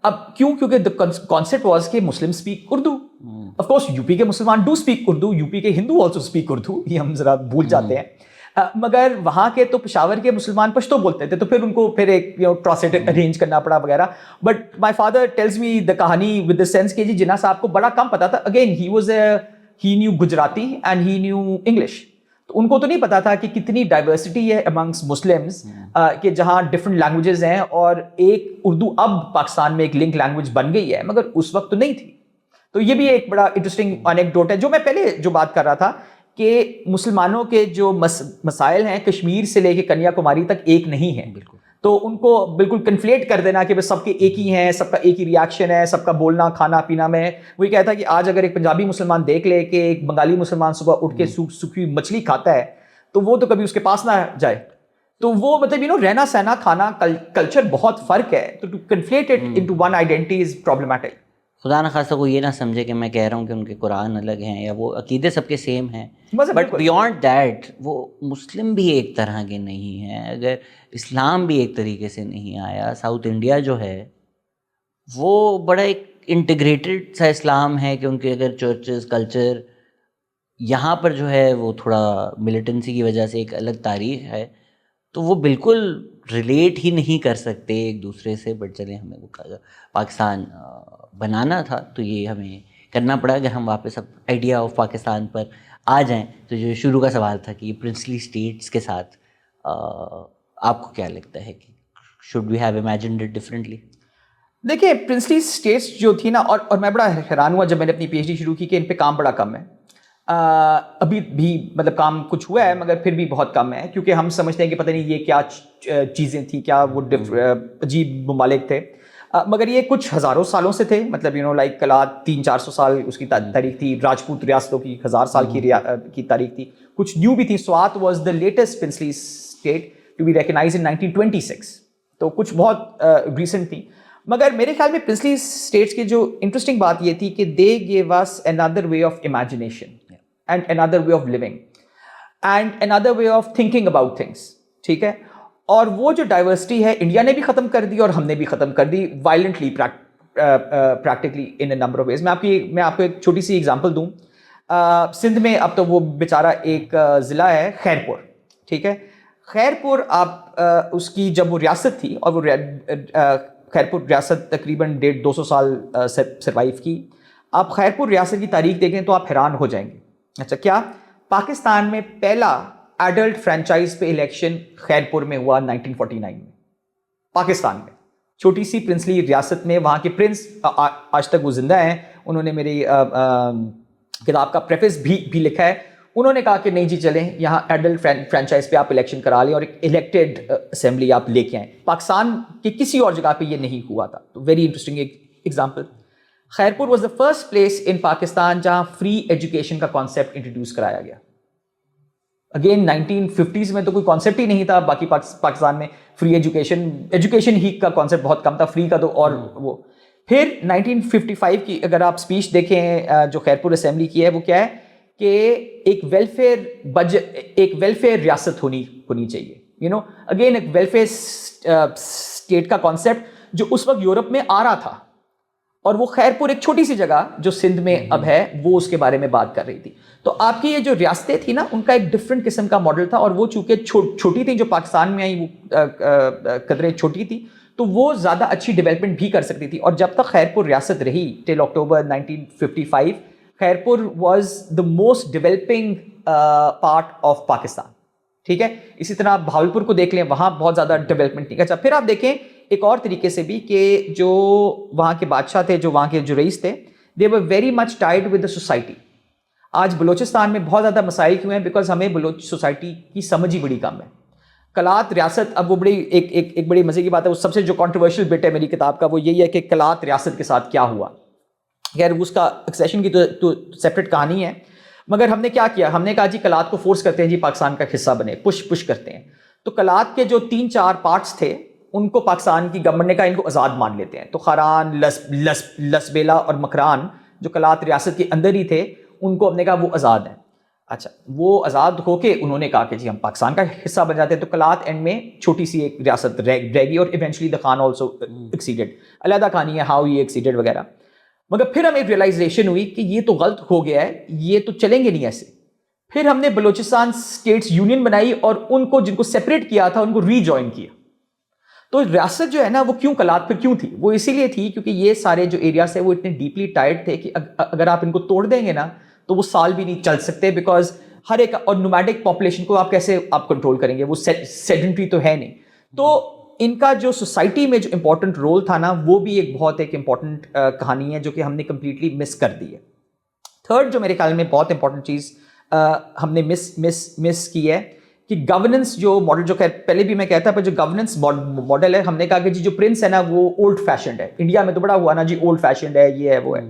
اب کیوں؟ کیونکہ the concept was کہ مسلم speak Urdu. of course UP کے مسلمان do speak اردو, UP کے ہندو also speak اردو, یہ ہم ذرا بھول جاتے ہیں. مگر وہاں کے تو پشاور کے مسلمان پشتو بولتے تھے, تو پھر ان کو پھر ایک ٹرانسلیٹر ارینج کرنا پڑا وغیرہ. But my father tells me the کہانی ود دا سینس کہ جی جناح صاحب کو بڑا کم پتا تھا. Again he new Gujarati and he new English. تو ان کو تو نہیں پتا تھا کہ کتنی ڈائیورسٹی ہے امنگس مسلمس, کہ جہاں ڈفرنٹ لینگویجز ہیں, اور ایک اردو اب پاکستان میں ایک لنک لینگویج بن گئی ہے, مگر اس وقت تو نہیں تھی. تو یہ بھی ایک بڑا انٹرسٹنگ انیکڈوٹ ہے. جو میں پہلے جو بات کر رہا تھا کہ مسلمانوں کے جو مسائل ہیں کشمیر سے لے کے کنیا کماری تک ایک نہیں ہیں. بالکل, تو ان کو بالکل کنفلیٹ کر دینا کہ بس سب کے ایک ہی ہیں, سب کا ایک ہی ریاکشن ہے, سب کا بولنا کھانا پینا میں. وہی کہتا ہے کہ آج اگر ایک پنجابی مسلمان دیکھ لے کہ ایک بنگالی مسلمان صبح اٹھ کے سوکھی مچھلی کھاتا ہے, تو وہ تو کبھی اس کے پاس نہ جائے. تو وہ مطلب رہنا سہنا کھانا کلچر بہت فرق ہے. تو to conflate it into one identity is problematic. خدا نہ خاصہ کوئی یہ نہ سمجھے کہ میں کہہ رہا ہوں کہ ان کے قرآن الگ ہیں یا وہ عقیدے سب کے سیم ہیں, بٹ بیونڈ دیٹ وہ مسلم بھی ایک طرح کے نہیں ہیں. اگر اسلام بھی ایک طریقے سے نہیں آیا, ساؤتھ انڈیا جو ہے وہ بڑا ایک انٹیگریٹڈ سا اسلام ہے کہ ان کے اگر چرچز کلچر, یہاں پر جو ہے وہ تھوڑا ملیٹنسی کی وجہ سے ایک الگ تاریخ ہے, تو وہ بالکل ریلیٹ ہی نہیں کر سکتے ایک دوسرے سے. بٹ چلیں ہمیں وہ پاکستان بنانا تھا تو یہ ہمیں کرنا پڑا. اگر ہم واپس اب آئیڈیا آف پاکستان پر آ جائیں تو جو شروع کا سوال تھا کہ یہ پرنسلی اسٹیٹس کے ساتھ آپ کو کیا لگتا ہے کہ should we have imagined it differently? دیکھیں پرنسلی اسٹیٹس جو تھی نا, اور میں بڑا حیران ہوا جب میں نے اپنی پی ایچ ڈی شروع کی کہ ان پہ کام بڑا کم ہے. ابھی بھی مطلب کام کچھ ہوا ہے مگر پھر بھی بہت کم ہے, کیونکہ ہم سمجھتے ہیں کہ پتہ نہیں یہ کیا چیزیں تھیں, کیا وہ عجیب ممالک تھے. مگر یہ کچھ ہزاروں سالوں سے تھے, مطلب لائک کلات 300-400 سال اس کی تاریخ تھی, راجپوت ریاستوں کی 1000 سال کی تاریخ تھی, کچھ نیو بھی تھی. Swat was the latest princely state to be recognised in 1926, تو کچھ بہت ریسنٹ تھی. مگر میرے خیال میں پرنسلی اسٹیٹس کی جو انٹرسٹنگ بات یہ تھی کہ they gave us another way of imagination and another way of living and another way of thinking about things, ٹھیک ہے. اور وہ جو ڈائیورسٹی ہے انڈیا نے بھی ختم کر دی اور ہم نے بھی ختم کر دی violently, practically in a number of ways. میں آپ کو ایک چھوٹی سی ایگزامپل دوں. سندھ میں اب تو وہ بیچارہ ایک ضلع ہے خیرپور, ٹھیک ہے. خیرپور آپ اس کی جب وہ ریاست تھی, اور وہ خیرپور ریاست تقریباً 150-200 سال سروائیو کی. آپ خیرپور ریاست کی تاریخ دیکھیں تو آپ حیران ہو جائیں گے. اچھا, کیا پاکستان میں پہلا ایڈلٹ فرینچائز پہ الیکشن خیرپور میں ہوا 1949 میں, پاکستان میں, چھوٹی سی پرنسلی ریاست میں. وہاں کے پرنس آج تک وہ زندہ ہیں, انہوں نے میری کتاب کا پریفیس بھی لکھا ہے. انہوں نے کہا کہ نہیں جی چلیں یہاں ایڈلٹ فرینچائز پہ آپ الیکشن کرا لیں اور ایک الیکٹڈ اسمبلی آپ لے کے آئیں. پاکستان کی کسی اور جگہ پہ یہ نہیں ہوا تھا. تو very interesting example. Khairpur was the first place in Pakistan جہاں فری ایجوکیشن کا کانسیپٹ انٹروڈیوس کرایا گیا. اگین 1950s میں تو کوئی کانسیپٹ ہی نہیں تھا. باقی پاکستان میں فری ایجوکیشن ہی کا کانسیپٹ بہت کم تھا, فری کا تو. اور وہ پھر 1955 کی اگر آپ اسپیچ دیکھیں جو خیرپور اسمبلی کی ہے, وہ کیا ہے کہ ایک ویلفیئر ریاست ہونی چاہیے. اگین ایک ویلفیئر اسٹیٹ کا کانسیپٹ جو اس وقت یورپ میں آ رہا تھا, اور وہ خیرپور ایک چھوٹی سی جگہ جو سندھ میں اب ہے وہ اس کے بارے میں بات کر رہی تھی. تو آپ کی یہ جو ریاستیں تھیں نا, ان کا ایک ڈفرینٹ قسم کا ماڈل تھا, اور وہ چونکہ چھوٹی تھیں, جو پاکستان میں آئی وہ قدرے چھوٹی تھی, تو وہ زیادہ اچھی ڈیولپمنٹ بھی کر سکتی تھی. اور جب تک خیرپور ریاست رہی ٹل اکٹوبر 1955, Khairpur was the most developing part of Pakistan, ٹھیک ہے. اسی طرح آپ بھاولپور کو دیکھ لیں, وہاں بہت زیادہ ڈیولپمنٹ نہیں. اچھا, پھر آپ دیکھیں ایک اور طریقے سے بھی کہ جو وہاں کے بادشاہ تھے, جو وہاں کے جو رئیس تھے, they were very much tied with the society. آج بلوچستان میں بہت زیادہ مسائل کیوں ہیں؟ بیکاز ہمیں بلوچ سوسائٹی کی سمجھ ہی بڑی کم ہے. کلات ریاست, اب وہ بڑی ایک بڑی مزے کی بات ہے, وہ سب سے جو کنٹروورشل بٹ ہے میری کتاب کا وہ یہی ہے کہ کلات ریاست کے ساتھ کیا ہوا. خیر اس کا ایکسیشن کی تو سیپریٹ کہانی ہے. مگر ہم نے کیا کیا, ہم نے کہا جی کلات کو فورس کرتے ہیں جی پاکستان کا حصہ بنے, پش کرتے ہیں. تو کلات کے جو 3-4 پارٹس تھے ان کو پاکستان کی گورنمنٹ نے کہا ان کو آزاد مان لیتے ہیں. تو خاران, لسبیلا اور مکران جو کلات ریاست کے اندر ہی تھے, ان کو ہم نے کہا وہ آزاد ہیں. اچھا, وہ آزاد ہو کے انہوں نے کہا کہ جی ہم پاکستان کا حصہ بن جاتے ہیں. تو کلات اینڈ میں چھوٹی سی ایک ریاست رہ گئی, اور eventually the Khan also exceeded. علیحدہ کہانی ہے ہاؤ یہ ایکسیڈڈ وغیرہ. مگر پھر ہمیں ریئلائزیشن ہوئی کہ یہ تو غلط ہو گیا ہے, یہ تو چلیں گے نہیں ایسے. پھر ہم نے بلوچستان اسٹیٹس یونین بنائی اور ان کو جن کو سیپریٹ کیا تھا ان کو ری جوائن کیا. تو ریاست جو ہے نا وہ کیوں کلات پھر کیوں تھی؟ وہ اسی لیے تھی کیونکہ یہ سارے جو ایریاز تھے وہ اتنے ڈیپلی ٹائڈ تھے کہ اگر آپ ان کو توڑ دیں گے نا تو وہ سال بھی نہیں چل سکتے, بیکاز ہر ایک اور نومیڈک پاپولیشن کو آپ کیسے آپ کنٹرول کریں گے, وہ سیڈنٹری تو ہے نہیں. تو ان کا جو سوسائٹی میں جو امپورٹنٹ رول تھا نا وہ بھی ایک بہت ایک امپورٹنٹ کہانی ہے جو کہ ہم نے کمپلیٹلی مس کر دی ہے. تھرڈ جو میرے خیال میں بہت امپورٹنٹ چیز ہم نے مس کی ہے کہ گورننس جو ماڈل, جو کہ پہلے بھی میں کہتا پر جو گورننس ماڈل ہے, ہم نے کہا کہ جی جو پرنس ہے نا وہ اولڈ فیشنڈ ہے. انڈیا میں تو بڑا ہوا نا جی اولڈ فیشنڈ ہے, یہ ہے وہ ہے.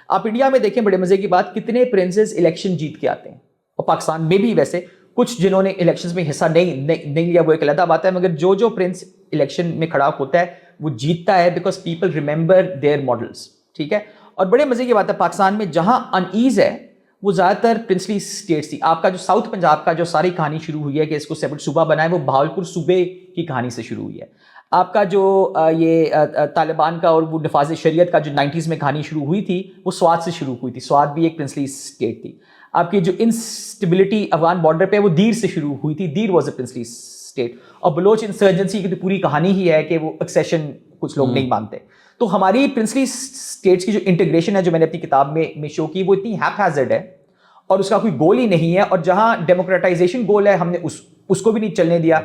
آپ انڈیا میں دیکھیں بڑے مزے کی بات, کتنے پرنسز الیکشن جیت کے آتے ہیں, اور پاکستان میں بھی ویسے کچھ جنہوں نے الیکشنز میں حصہ نہیں لیا وہ ایک علیحدہ بات ہے. مگر جو پرنس الیکشن میں کھڑا ہوتا ہے وہ جیتتا ہے because people remember their models, ٹھیک ہے. اور بڑے مزے کی بات ہے پاکستان میں جہاں ان ایز ہے وہ زیادہ تر پرنسلی اسٹیٹس تھی. آپ کا جو ساؤتھ پنجاب کا جو ساری کہانی شروع ہوئی ہے کہ اس کو سیپریٹ صوبہ بنائے وہ بہاولپور صوبے کی کہانی سے شروع ہوئی ہے. آپ کا جو یہ طالبان کا اور وہ نفاذ شریعت کا جو 90s میں کہانی شروع ہوئی تھی وہ سوات سے شروع ہوئی تھی. سوات بھی ایک پرنسلی اسٹیٹ تھی. آپ کی جو انسٹیبلٹی افغان بارڈر پہ وہ دیر سے شروع ہوئی تھی. دیر واز اے پرنسلی اسٹیٹ. اور بلوچ انسرجنسی کی تو پوری کہانی ہی ہے کہ وہ ایکسیشن کچھ لوگ نہیں مانتے. تو ہماری پرنسلی اسٹیٹس کی جو انٹیگریشن ہے جو میں نے اپنی کتاب میں شو کی وہ اتنی ہیپ ہیزرڈ ہے اور اس کا کوئی گول ہی نہیں ہے. اور جہاں ڈیموکریٹائزیشن گول ہے ہم نے اس کو بھی نہیں چلنے دیا.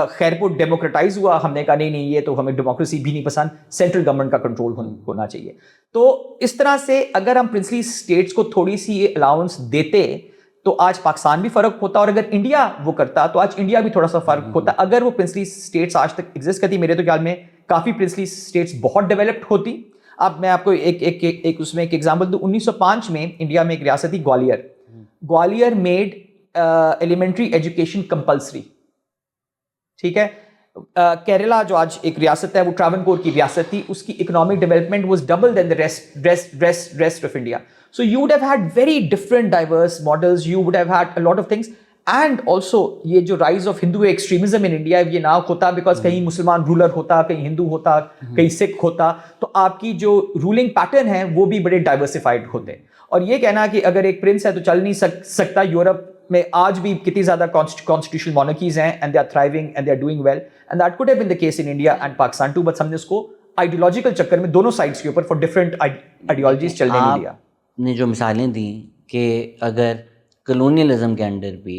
خیرپور ڈیموکریٹائز ہوا, ہم نے کہا نہیں یہ تو ہمیں ڈیموکریسی بھی نہیں پسند, سینٹرل گورنمنٹ کا کنٹرول ہونا چاہیے. تو اس طرح سے اگر ہم پرنسلی اسٹیٹس کو تھوڑی سی الاؤنس دیتے تو آج پاکستان بھی فرق ہوتا, اور اگر انڈیا وہ کرتا تو آج انڈیا بھی تھوڑا سا فرق ہوتا. اگر وہ پرنسلی اسٹیٹس آج تک ایگزسٹ کرتی, میرے تو خیال میں کافی پرنسلی اسٹیٹس بہت ڈیولپڈ ہوتی. اب میں آپ کو ایک اس میں ایک ایگزامپل دوں. 1905 میں انڈیا میں ایک ریاست تھی Gwalior. Gwalior made elementary education compulsory. ٹھیک ہے. کیرلا جو آج ایک ریاست ہے وہ ٹراونکور کی ریاست تھی, اس کی economic development was double then the rest of India. So you would have had very different diverse models, you would have had a lot of things. And also یہ جو rise of Hindu extremism in India یہ نہ ہوتا because کہیں مسلمان roller ہوتا, کہیں ہندو ہوتا, کہیں سکھ ہوتا, تو آپ کی جو رولنگ پیٹرن ہے وہ بھی بڑے ڈائیورسفائڈ ہوتے. اور یہ کہنا کہ اگر ایک پرنس ہے تو چل نہیں سکتا, یورپ میں آج بھی کتنی زیادہ کانسٹیٹیوشنل مونارکیز ہیں and they are thriving and they are doing well, and that could have been the case in India and Pakistan too, but ہم نے اس کو آئیڈیولوجیکل چکر میں دونوں سائڈس کے اوپر فار ڈفرینٹ آئیڈیالوجیز چلنے نہیں دیا. نے جو مثالیں دیں کہ اگر کلونیلزم کے انڈر بھی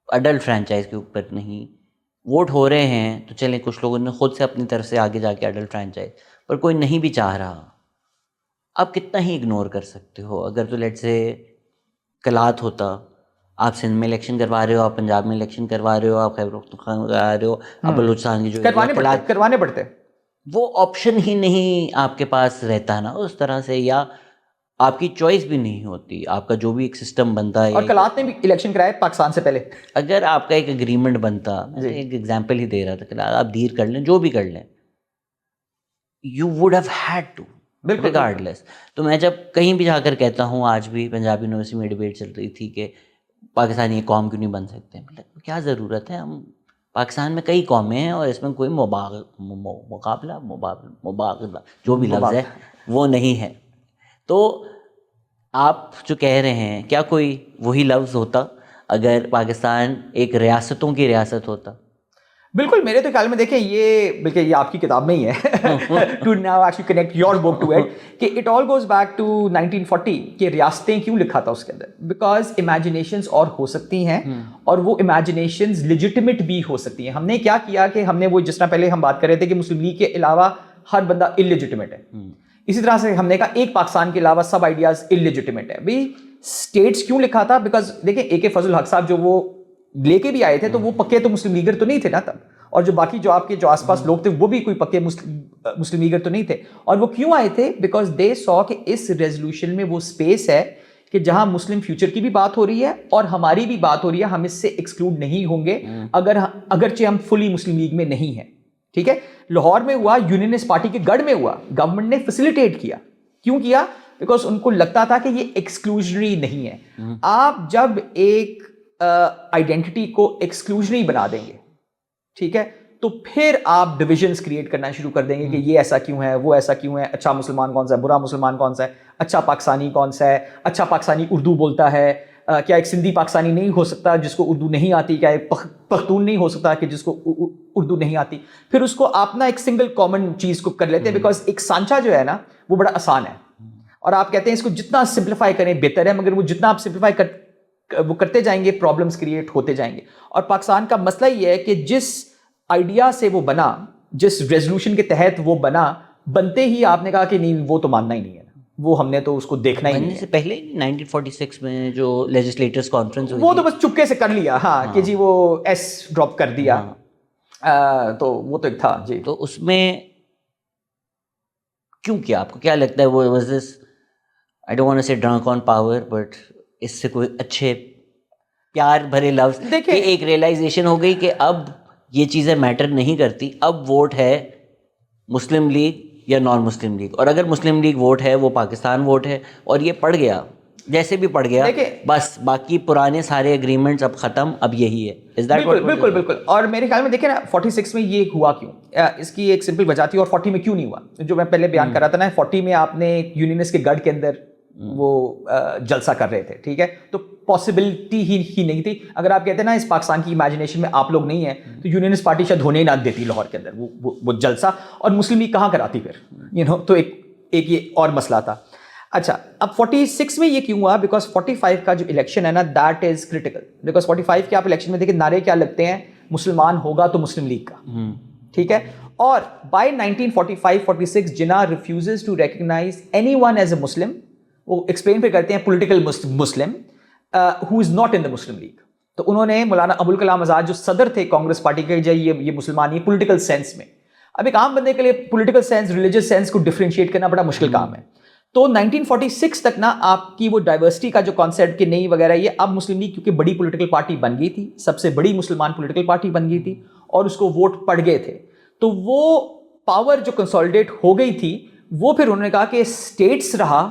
اڈلٹ فرینچائز کے اوپر نہیں ووٹ ہو رہے ہیں تو چلیں کچھ لوگوں نے خود سے اپنی طرف سے آگے جا کے اڈلٹ فرینچائز, پر کوئی نہیں بھی چاہ رہا, آپ کتنا ہی اگنور کر سکتے ہو. اگر تو لیٹ سے کلات ہوتا, آپ سندھ میں الیکشن کروا رہے ہو, آپ پنجاب میں الیکشن کروا رہے ہو, آپ خیبر پختونخوا کروا رہے ہو, آپ بلوچستان کی جو کروانے پڑتے, وہ آپشن ہی نہیں آپ کے پاس رہتا نا اس طرح سے, یا آپ کی چوائس بھی نہیں ہوتی, آپ کا جو بھی ایک سسٹم بنتا ہے. اور کلات نے بھی الیکشن کرائے پاکستان سے پہلے. اگر آپ کا ایک اگریمنٹ بنتا, میں ایک ایگزامپل ہی دے رہا تھا کہ آپ دیر کر لیں جو بھی کر لیں, you would have had to regardless. تو میں جب کہیں بھی جا کر کہتا ہوں, آج بھی پنجاب یونیورسٹی میں ڈبیٹ چل رہی تھی کہ پاکستانی قوم کیوں نہیں بن سکتے, کیا ضرورت ہے, ہم پاکستان میں کئی قومیں ہیں اور اس میں کوئی مقابلہ جو بھی لفظ ہے وہ نہیں ہے. تو آپ جو کہہ رہے ہیں کیا کوئی وہی لفظ ہوتا اگر پاکستان ایک ریاستوں کی ریاست ہوتا؟ بالکل, میرے تو خیال میں دیکھیں یہ بلکہ یہ آپ کی کتاب میں ہی ہے to now actually connect your book to it, کہ it all goes back to 1940 کہ ریاستیں کیوں لکھا تھا اس کے اندر, بیکاز امیجنیشنز اور ہو سکتی ہیں اور وہ امیجنیشنز لیجٹمیٹ بھی ہو سکتی ہیں. ہم نے کیا کیا کہ ہم نے وہ جس طرح پہلے ہم بات کر رہے تھے کہ مسلم لیگ کے علاوہ ہر بندہ اللیجٹمیٹ ہے, اسی طرح سے ہم نے کہا ایک پاکستان کے علاوہ سب آئیڈیاز اللیجٹمیٹ ہے. بھائی اسٹیٹس کیوں لکھا تھا, بیکاز دیکھیں اے کے فضل الحق صاحب جو وہ لے کے بھی آئے تھے تو وہ پکے تو مسلم لیگر تو نہیں تھے نا تب, اور جو باقی جو آپ کے جو آس پاس لوگ تھے وہ بھی کوئی پکے مسلم لیگر تو نہیں تھے. اور وہ کیوں آئے تھے, بیکاز دے سو کہ اس ریزولوشن میں وہ اسپیس ہے کہ جہاں مسلم فیوچر کی بھی بات ہو رہی ہے اور ہماری بھی بات ہو رہی ہے, ہم اس سے ایکسکلوڈ نہیں ہوں گے اگرچہ ہم فلی مسلم لیگ میں نہیں ہیں. ٹھیک ہے, لاہور میں ہوا, یونینسٹ پارٹی کے گڑھ میں ہوا, گورنمنٹ نے فیسیلیٹیٹ کیا. کیوں کیا؟ بیکاز ان کو لگتا تھا کہ یہ ایکسکلوژنری نہیں ہے. آپ جب ایک آئیڈینٹی کو ایکسکلوژنری بنا دیں گے, ٹھیک ہے, تو پھر آپ ڈویژنس کریٹ کرنا شروع کر دیں گے کہ یہ ایسا کیوں ہے, وہ ایسا کیوں ہے, اچھا مسلمان کون سا ہے, برا مسلمان کون سا ہے, اچھا پاکستانی کون سا ہے, اچھا پاکستانی اردو بولتا ہے, کیا ایک سندھی پاکستانی نہیں ہو سکتا جس کو اردو نہیں آتی, کیا ایک پختون نہیں ہو سکتا کہ جس کو اردو نہیں آتی. پھر اس کو آپ نا ایک سنگل کامن چیز کو کر لیتے ہیں, بیکاز ایک سانچہ جو ہے نا وہ بڑا آسان ہے, اور آپ کہتے ہیں اس کو جتنا سمپلیفائی کریں بہتر ہے, مگر وہ جتنا آپ سمپلیفائی وہ کرتے جائیں گے پرابلمس کریٹ ہوتے جائیں گے. اور پاکستان کا مسئلہ یہ ہے کہ جس آئیڈیا سے وہ بنا, جس ریزولوشن کے تحت وہ بنتے ہی آپ نے کہا کہ نہیں وہ تو ماننا ہی نہیں ہے, وہ ہم نے تو اس کو دیکھنا ہی نہیں. سے پہلے 1946 میں جو لیجسلیٹرز کانفرنس ہوئی وہ تو بس چپکے سے کر لیا, ہاں کہ جی وہ ایس ڈراپ کر دیا, تو وہ تو ایک تھا جی. تو اس میں کیوں کیا, آپ کو کیا لگتا ہے وہ was this, I don't want to say drunk on power, but اس سے کوئی اچھے پیار بھرے لفظ کہ ایک ریئلائزیشن ہو گئی کہ اب یہ چیزیں میٹر نہیں کرتی, اب ووٹ ہے مسلم لیگ یا نان مسلم لیگ. اور اگر مسلم لیگ ووٹ ہے وہ پاکستان ووٹ ہے اور یہ پڑ گیا جیسے بھی پڑ گیا, بس باقی پرانے سارے اگریمنٹس اب ختم, اب یہی ہے. بالکل بالکل. اور میرے خیال میں دیکھیں نا 46 میں یہ ہوا کیوں, اس کی ایک سمپل وجہ تھی, اور 40 میں کیوں نہیں ہوا, جو میں پہلے بیان کر رہا تھا نا. 40 میں آپ نے یونینسٹ کے گڑھ کے اندر وہ جلسہ کر رہے تھے, ٹھیک ہے, تو پاسبلٹی ہی نہیں تھی. اگر آپ کہتے ہیں نا اس پاکستان کی امیجنیشن میں آپ لوگ نہیں ہیں, تو یونینسٹ پارٹی شاید ہونے ہی نہ دیتی لاہور کے اندر وہ جلسہ, اور مسلم لیگ کہاں کراتی پھر, تو ایک یہ اور مسئلہ تھا. اچھا, اب 46 میں یہ کیوں ہوا, بیکاز 45 کا جو الیکشن ہے نا, دیٹ از کریٹیکل. بیکاز 45 کے آپ الیکشن میں دیکھیں نعرے کیا لگتے ہیں, مسلمان ہوگا تو مسلم لیگ کا, ٹھیک ہے. اور by 1945-46 Jinnah refuses to recognise anyone as a اے مسلم. وہ ایکسپلین پہ کرتے ہیں political Muslim who is not in the Muslim League. تو انہوں نے مولانا ابوالکلام آزاد جو صدر تھے کانگریس پارٹی کے, یہ مسلمان ہی پولیٹیکل سینس میں. اب ایک عام بندے کے لیے پولیٹیکل سینس ریلیجس سینس کو ڈفرینشیٹ کرنا بڑا مشکل کام ہے. تو 1946 تک نا آپ کی وہ ڈائیورسٹی کا جو کانسیپٹ کہ نہیں وغیرہ, یہ اب مسلم لیگ کیونکہ بڑی پولیٹیکل پارٹی بن گئی تھی, سب سے بڑی مسلمان پولیٹیکل پارٹی بن گئی تھی, اور اس کو ووٹ پڑ گئے تھے, تو وہ پاور جو کنسالیڈیٹ ہو گئی تھی, وہ پھر انہوں نے کہا کہ اسٹیٹس رہا,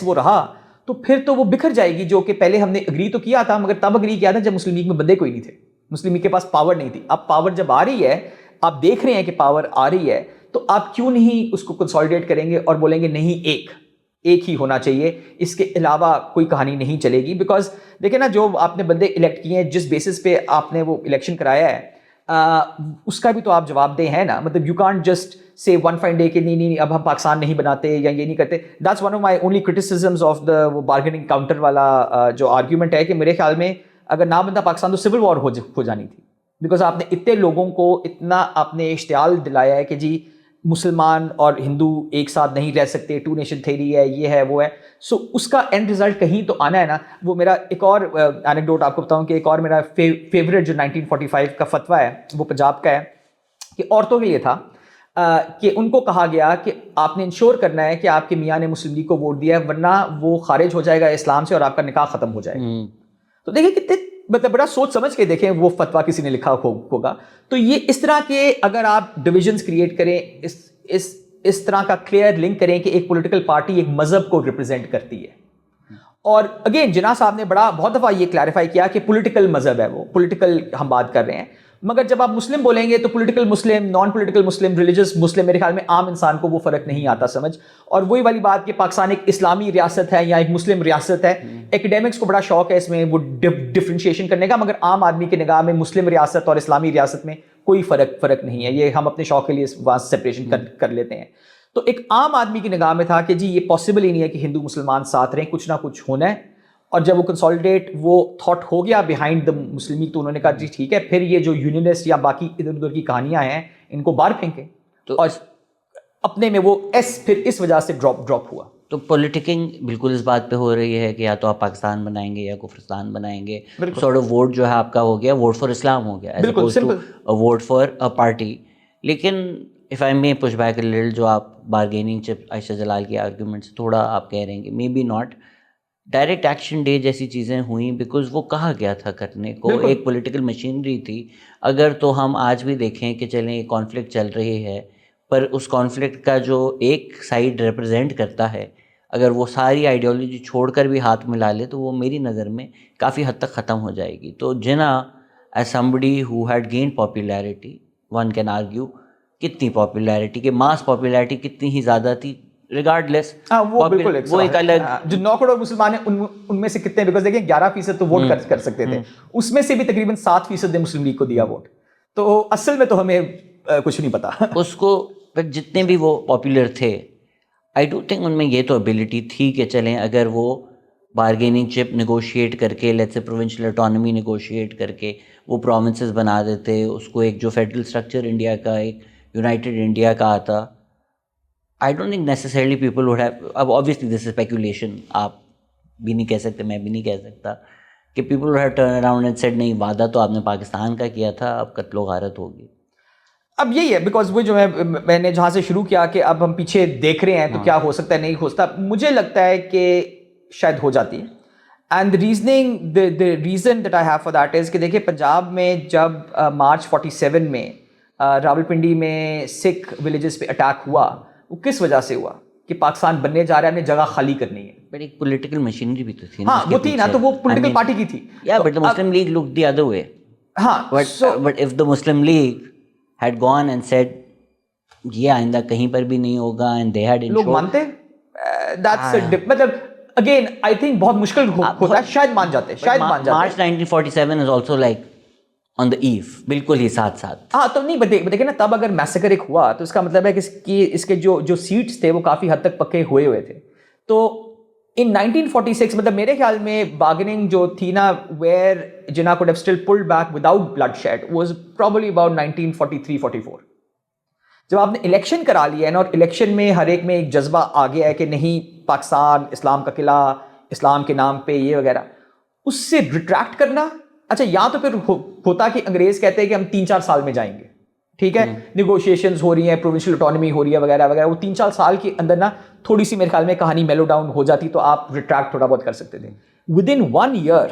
وہ رہا, تو پھر تو وہ بکھر جائے گی, جو کہ پہلے ہم نے اگری تو کیا تھا, مگر تب اگری کیا تھا جب مسلم لیگ میں بندے کوئی نہیں تھے, مسلم لیگ کے پاس پاور نہیں تھی. اب پاور جب آ رہی ہے, آپ دیکھ رہے ہیں کہ پاور آ رہی ہے, تو آپ کیوں نہیں اس کو کنسالیڈیٹ کریں گے اور بولیں گے نہیں ایک ہی ہونا چاہیے, اس کے علاوہ کوئی کہانی نہیں چلے گی. بیکاز دیکھیں نا, جو آپ نے بندے الیکٹ کیے ہیں, جس بیسس پہ آپ نے وہ الیکشن کرایا ہے, اس کا بھی تو آپ جواب دہ ہیں نا. مطلب you can't just say one fine day کہ نہیں اب ہم پاکستان نہیں بناتے یا یہ نہیں کرتے. That's one of my only criticisms of the وہ بارگیننگ کاؤنٹر والا جو آرگیومنٹ ہے, کہ میرے خیال میں اگر نہ بنتا پاکستان تو سول وار ہو جانی تھی. بیکاز آپ نے اتنے لوگوں کو اتنا آپ نے اشتعال دلایا ہے کہ جی مسلمان اور ہندو ایک ساتھ نہیں رہ سکتے, 2 نیشن تھیری ہے, یہ ہے وہ ہے. سو اس کا اینڈ رزلٹ کہیں تو آنا ہے نا. وہ میرا ایک اور اینیکڈوٹ آپ کو بتاؤں کہ ایک اور میرا فیوریٹ جو 1945 کا فتویٰ ہے وہ پنجاب کا ہے, کہ عورتوں کے لیے تھا کہ ان کو کہا گیا کہ آپ نے انشور کرنا ہے کہ آپ کے میاں نے مسلم لیگ کو ووٹ دیا ہے, ورنہ وہ خارج ہو جائے گا اسلام سے اور آپ کا نکاح ختم ہو جائے گا. تو دیکھیں کتنے مطلب بڑا سوچ سمجھ کے دیکھیں وہ فتویٰ کسی نے لکھا ہوگا. تو یہ اس طرح کے اگر آپ ڈویژنس کریٹ کریں, اس طرح کا کلیئر لنک کریں کہ ایک پولیٹیکل پارٹی ایک مذہب کو ریپرزینٹ کرتی ہے. اور اگین جناح صاحب نے بہت دفعہ یہ کلیریفائی کیا کہ پولیٹیکل مذہب ہے, وہ پولیٹیکل ہم بات کر رہے ہیں. مگر جب آپ مسلم بولیں گے تو پولیٹیکل مسلم, نان پولیٹیکل مسلم, ریلیجس مسلم, میرے خیال میں عام انسان کو وہ فرق نہیں آتا سمجھ. اور وہی والی بات کہ پاکستان ایک اسلامی ریاست ہے یا ایک مسلم ریاست ہے, ایکڈیمکس کو بڑا شوق ہے اس میں وہ ڈفرینشیشن کرنے کا, مگر عام آدمی کی نگاہ میں مسلم ریاست اور اسلامی ریاست میں کوئی فرق نہیں ہے. یہ ہم اپنے شوق کے لیے وہاں سپریشن کر لیتے ہیں. تو ایک عام آدمی کی نگاہ میں تھا کہ جی یہ پاسبل ہی نہیں ہے کہ ہندو مسلمان ساتھ رہیں, کچھ نہ کچھ ہونا ہے. اور جب وہ کنسالیڈیٹ وہ تھاٹ ہو گیا بیہائنڈ دا مسلم لیگ, تو انہوں نے کہا جی ٹھیک ہے, پھر یہ جو یونینسٹ یا باقی ادھر ادھر کی کہانیاں ہیں ان کو باہر پھینکیں. اور اپنے میں وہ پھر اس وجہ سے ڈراپ ہوا. تو پولیٹیکنگ بالکل اس بات پہ ہو رہی ہے کہ یا تو آپ پاکستان بنائیں گے یا کفرستان بنائیں گے. سورٹ آف ووٹ جو ہے آپ کا ہو گیا ووٹ فار اسلام ہو گیا, as opposed to vote for a party. لیکن if I may push back a little, جو آپ بارگیننگ چپ عائشہ جلال کے آرگیومنٹ سے تھوڑا آپ کہہ رہے ہیں کہ maybe not direct action day جیسی چیزیں ہوئیں, بیکاز وہ کہا گیا تھا کرنے کو, ایک پولیٹیکل مشینری تھی. اگر تو ہم آج بھی دیکھیں کہ چلیں کانفلکٹ چل رہی ہے, پر اس کانفلکٹ کا جو ایک سائڈ ریپرزینٹ کرتا ہے, اگر وہ ساری آئیڈیالوجی چھوڑ کر بھی ہاتھ ملا لے تو وہ میری نظر میں کافی حد تک ختم ہو جائے گی. تو Jinnah as somebody who had gained popularity, one can argue کتنی پاپولیرٹی, کہ ماس پاپولیرٹی کتنی ہی زیادہ تھی, ریگارڈ لیس وہ بالکل ایک الگ جو 9 کروڑ مسلمان ہیں ان میں سے کتنے, بیکاز دیکھیں 11% تو ووٹ کر سکتے تھے, اس میں سے بھی تقریباً 7% نے مسلم لیگ کو دیا ووٹ. تو اصل میں تو ہمیں کچھ نہیں پتا اس کو. جتنے بھی وہ پاپولر تھے, آئی ڈو تھنک ان میں یہ تو ابیلٹی تھی کہ چلیں اگر وہ بارگیننگ چپ نیگوشیٹ کر کے, let's say provincial autonomy negotiate کر کے وہ پروونسز بنا دیتے, اس کو ایک جو فیڈرل اسٹرکچر انڈیا کا, ایک یونائٹیڈ انڈیا کا آتا. I don't think necessarily people would have, اب obviously this is speculation, آپ بھی نہیں کہہ سکتے, میں بھی نہیں کہہ سکتا, کہ people would have turned around and said نہیں وعدہ تو آپ نے پاکستان کا کیا تھا, اب قتل و غارت ہوگی. اب یہی ہے, بیکاز وہ جو میں نے جہاں سے شروع کیا کہ اب ہم پیچھے دیکھ رہے ہیں تو کیا ہو سکتا ہے نہیں ہو سکتا, مجھے لگتا ہے کہ شاید ہو جاتی ہے. And the reason that I have for that is کہ دیکھیں پنجاب میں جب مارچ 47 میں راولپنڈی میں سکھ ولیجز پہ اٹیک ہوا, وہ کس وجہ سے ہوا کہ پاکستان بننے جا رہا ہے, ہمیں جگہ خالی کرنی ہے. بٹ ایک پولیٹیکل مشینری بھی تو تھی. ہاں وہ تھی نا, تو وہ پولیٹیکل پارٹی کی تھی. یا but the Muslim League looked the other way. ہاں But if the Muslim League had gone and said یہ آئندہ کہیں پر بھی نہیں ہوگا and they had لوگ مانتے, مطلب اگین آئی تھنک بہت مشکل ہوتا ہے, شاید مان جاتے, شاید مان جاتے. March 1947 is also like on the eve, بالکل ہی ساتھ ساتھ. ہاں تو نہیں دیکھیں نا, تب اگر میسیکر ایک ہوا تو اس کا مطلب ہے کہ اس کے جو سیٹس تھے وہ کافی حد تک پکے ہوئے تھے. تو ان 1946 مطلب میرے خیال میں بارگننگ جو تھی نا, where Jinnah could have still pulled back without bloodshed was probably about 1943-44. جب آپ نے الیکشن کرا لیا ہے نا, اور الیکشن میں ہر ایک میں ایک جذبہ آ گیا ہے کہ نہیں پاکستان اسلام کا قلعہ, اسلام کے نام پہ یہ وغیرہ, اس سے ریٹریکٹ کرنا. اچھا یا تو پھر ہوتا کہ انگریز کہتے ہیں کہ ہم 3-4 سال میں جائیں گے, ٹھیک ہے, نیگوشیشنز ہو رہی ہیں, پروونشل اٹانومی ہو رہی ہے وغیرہ وغیرہ, وہ 3-4 سال کے اندر نا تھوڑی سی میرے خیال میں کہانی میلو ڈاؤن ہو جاتی تو آپ ریٹریکٹ تھوڑا بہت کر سکتے تھے. ودن 1 year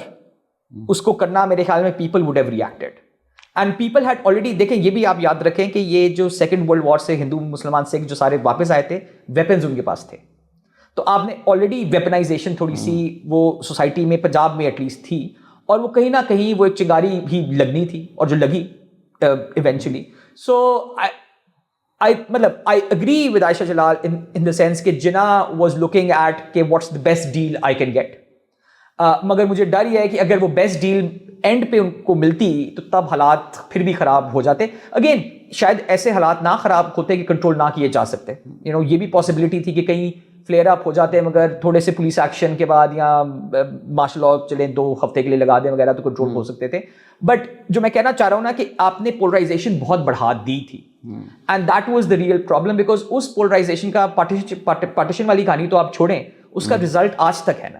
اس کو کرنا میرے خیال میں people would have reacted. And people had already, دیکھیں یہ بھی آپ یاد رکھیں کہ یہ جو سیکنڈ ورلڈ وار سے ہندو مسلمان سکھ جو سارے واپس آئے تھے, ویپنز ان کے پاس تھے. تو آپ نے آلریڈی ویپنائزیشن تھوڑی سی وہ سوسائٹی میں, پنجاب میں ایٹ لیسٹ تھی, اور وہ کہیں نہ کہیں وہ ایک چنگاری بھی لگنی تھی, اور جو لگی ایونچولی. سو مطلب I agree with Ayesha Jalal in the sense کہ جناح واز لوکنگ ایٹ کہ what's the best deal I can get. مگر مجھے ڈر یہ ہے کہ اگر وہ بیسٹ ڈیل اینڈ پہ ان کو ملتی تو تب حالات پھر بھی خراب ہو جاتے. اگین شاید ایسے حالات نہ خراب ہوتے کہ کنٹرول نہ کیے جا سکتے, یہ بھی پاسبلٹی تھی کہ کہیں فلیئر اپ ہو جاتے, مگر تھوڑے سے پولیس ایکشن کے بعد یا مارشل لاء چلیں 2 ہفتے کے لیے لگا دیں وغیرہ تو کنٹرول ہو سکتے تھے. بٹ جو میں کہنا چاہ رہا ہوں نا کہ آپ نے پولرائزیشن بہت بڑھا دی تھی, and that was the real problem, because اس پولرائزیشن کا پارٹیشن والی کہانی تو آپ چھوڑیں, اس کا رزلٹ آج تک ہے نا.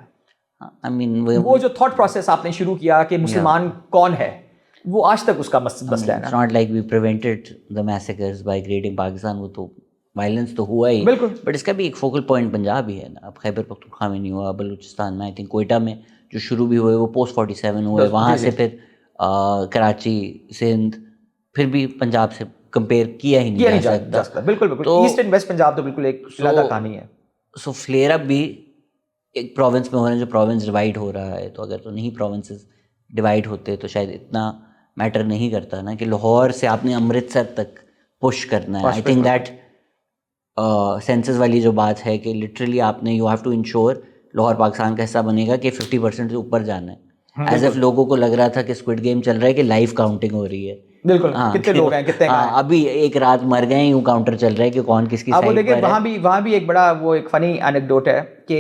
وہ جو تھاٹ پروسیس آپ نے شروع کیا کہ مسلمان کون ہے, وہ آج تک اس کا مسئلہ ہے نا. It's not like we prevented the massacres by creating Pakistan, وہ تو وائلنس تو ہوا ہی, بالکل, بٹ اس کا بھی ایک فوکل پوائنٹ پنجاب ہی ہے نا. اب خیبر پختونخوا میں نہیں ہوا, بلوچستان میں, آئی تھنک کوئٹہ میں جو شروع بھی ہوئے وہ پوسٹ 47 ہوئے, وہاں سے پھر کراچی, سندھ, پھر بھی پنجاب سے کمپیئر کیا ہی نہیں جا سکتا. بالکل بالکل, ایسٹ اینڈ ویسٹ پنجاب تو بالکل ایک علیحدہ کہانی ہے. سو فلیئر اپ بھی ایک پروونس میں ہو رہا ہے, جو پروونس ڈیوائڈ ہو رہا ہے, تو اگر تو نہیں پروونسز ڈیوائڈ ہوتے تو شاید اتنا میٹر نہیں کرتا نا کہ لاہور سے آپ نے امرتسر تک پش کرنا ہے. آئی تھنک دیٹ سینسز والی جو بات ہے کہ لٹرلی آپ نے you have to ensure Lahore Pakistan کا حصہ بنے گا کہ 50% سے اوپر جانا ہے. ایز ایف لوگوں کو لگ رہا تھا کہ اسکوڈ گیم چل رہا ہے کہ لائیو کاؤنٹنگ ہو رہی ہے. بالکل, کتنے لوگ ہیں, کتنے ابھی ایک رات مر گئے, یوں کاؤنٹر چل رہا ہے کہ کون کس کی سائڈ پر ہے. دیکھیں وہاں بھی ایک بڑا وہ ایک فنی اینیکڈوٹ ہے کہ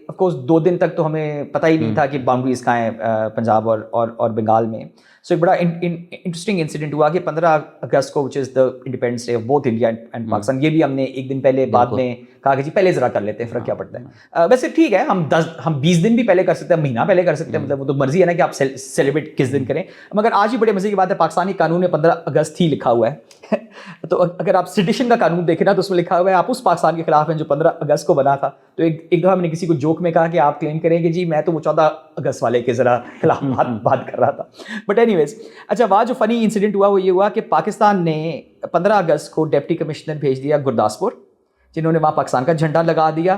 آف کورس 2 دن تک تو ہمیں پتہ ہی نہیں تھا کہ باؤنڈریز کہاں ہیں پنجاب اور بنگال میں. سو ایک بڑا انٹرسٹنگ انسیڈنٹ ہوا کہ 15 اگست کو, which is the independence day of both India and Pakistan, یہ بھی ہم نے ایک دن پہلے بعد میں کہا کہ جی پہلے ذرا کر لیتے ہیں, فرق کیا پڑتا ہے. ویسے ٹھیک ہے, ہم 20 دن بھی پہلے کر سکتے ہیں, مہینہ پہلے کر سکتے ہیں, مطلب وہ تو مرضی ہے نا کہ آپ سیلیبریٹ کس دن کریں. مگر آج ہی بڑے مزے کی بات ہے, پاکستانی قانون میں 15 اگست ہی لکھا ہوا ہے. تو اگر آپ سیڈیشن کا قانون دیکھیں نا تو اس میں لکھا ہوا ہے آپ اس پاکستان کے خلاف ہیں جو 15 اگست کو بنا تھا. تو ایک دفعہ میں نے کسی کو جوک میں کہا کہ آپ کلیم کریں کہ جی میں تو وہ 14 اگست والے کے ذرا خلاف بات کر رہا تھا. بٹ اینی ویز, اچھا وہاں جو فنی انسیڈنٹ ہوا وہ یہ ہوا کہ پاکستان نے 15 اگست کو ڈپٹی کمشنر بھیج دیا گرداسپور, جنہوں نے وہاں پاکستان کا جھنڈا لگا دیا,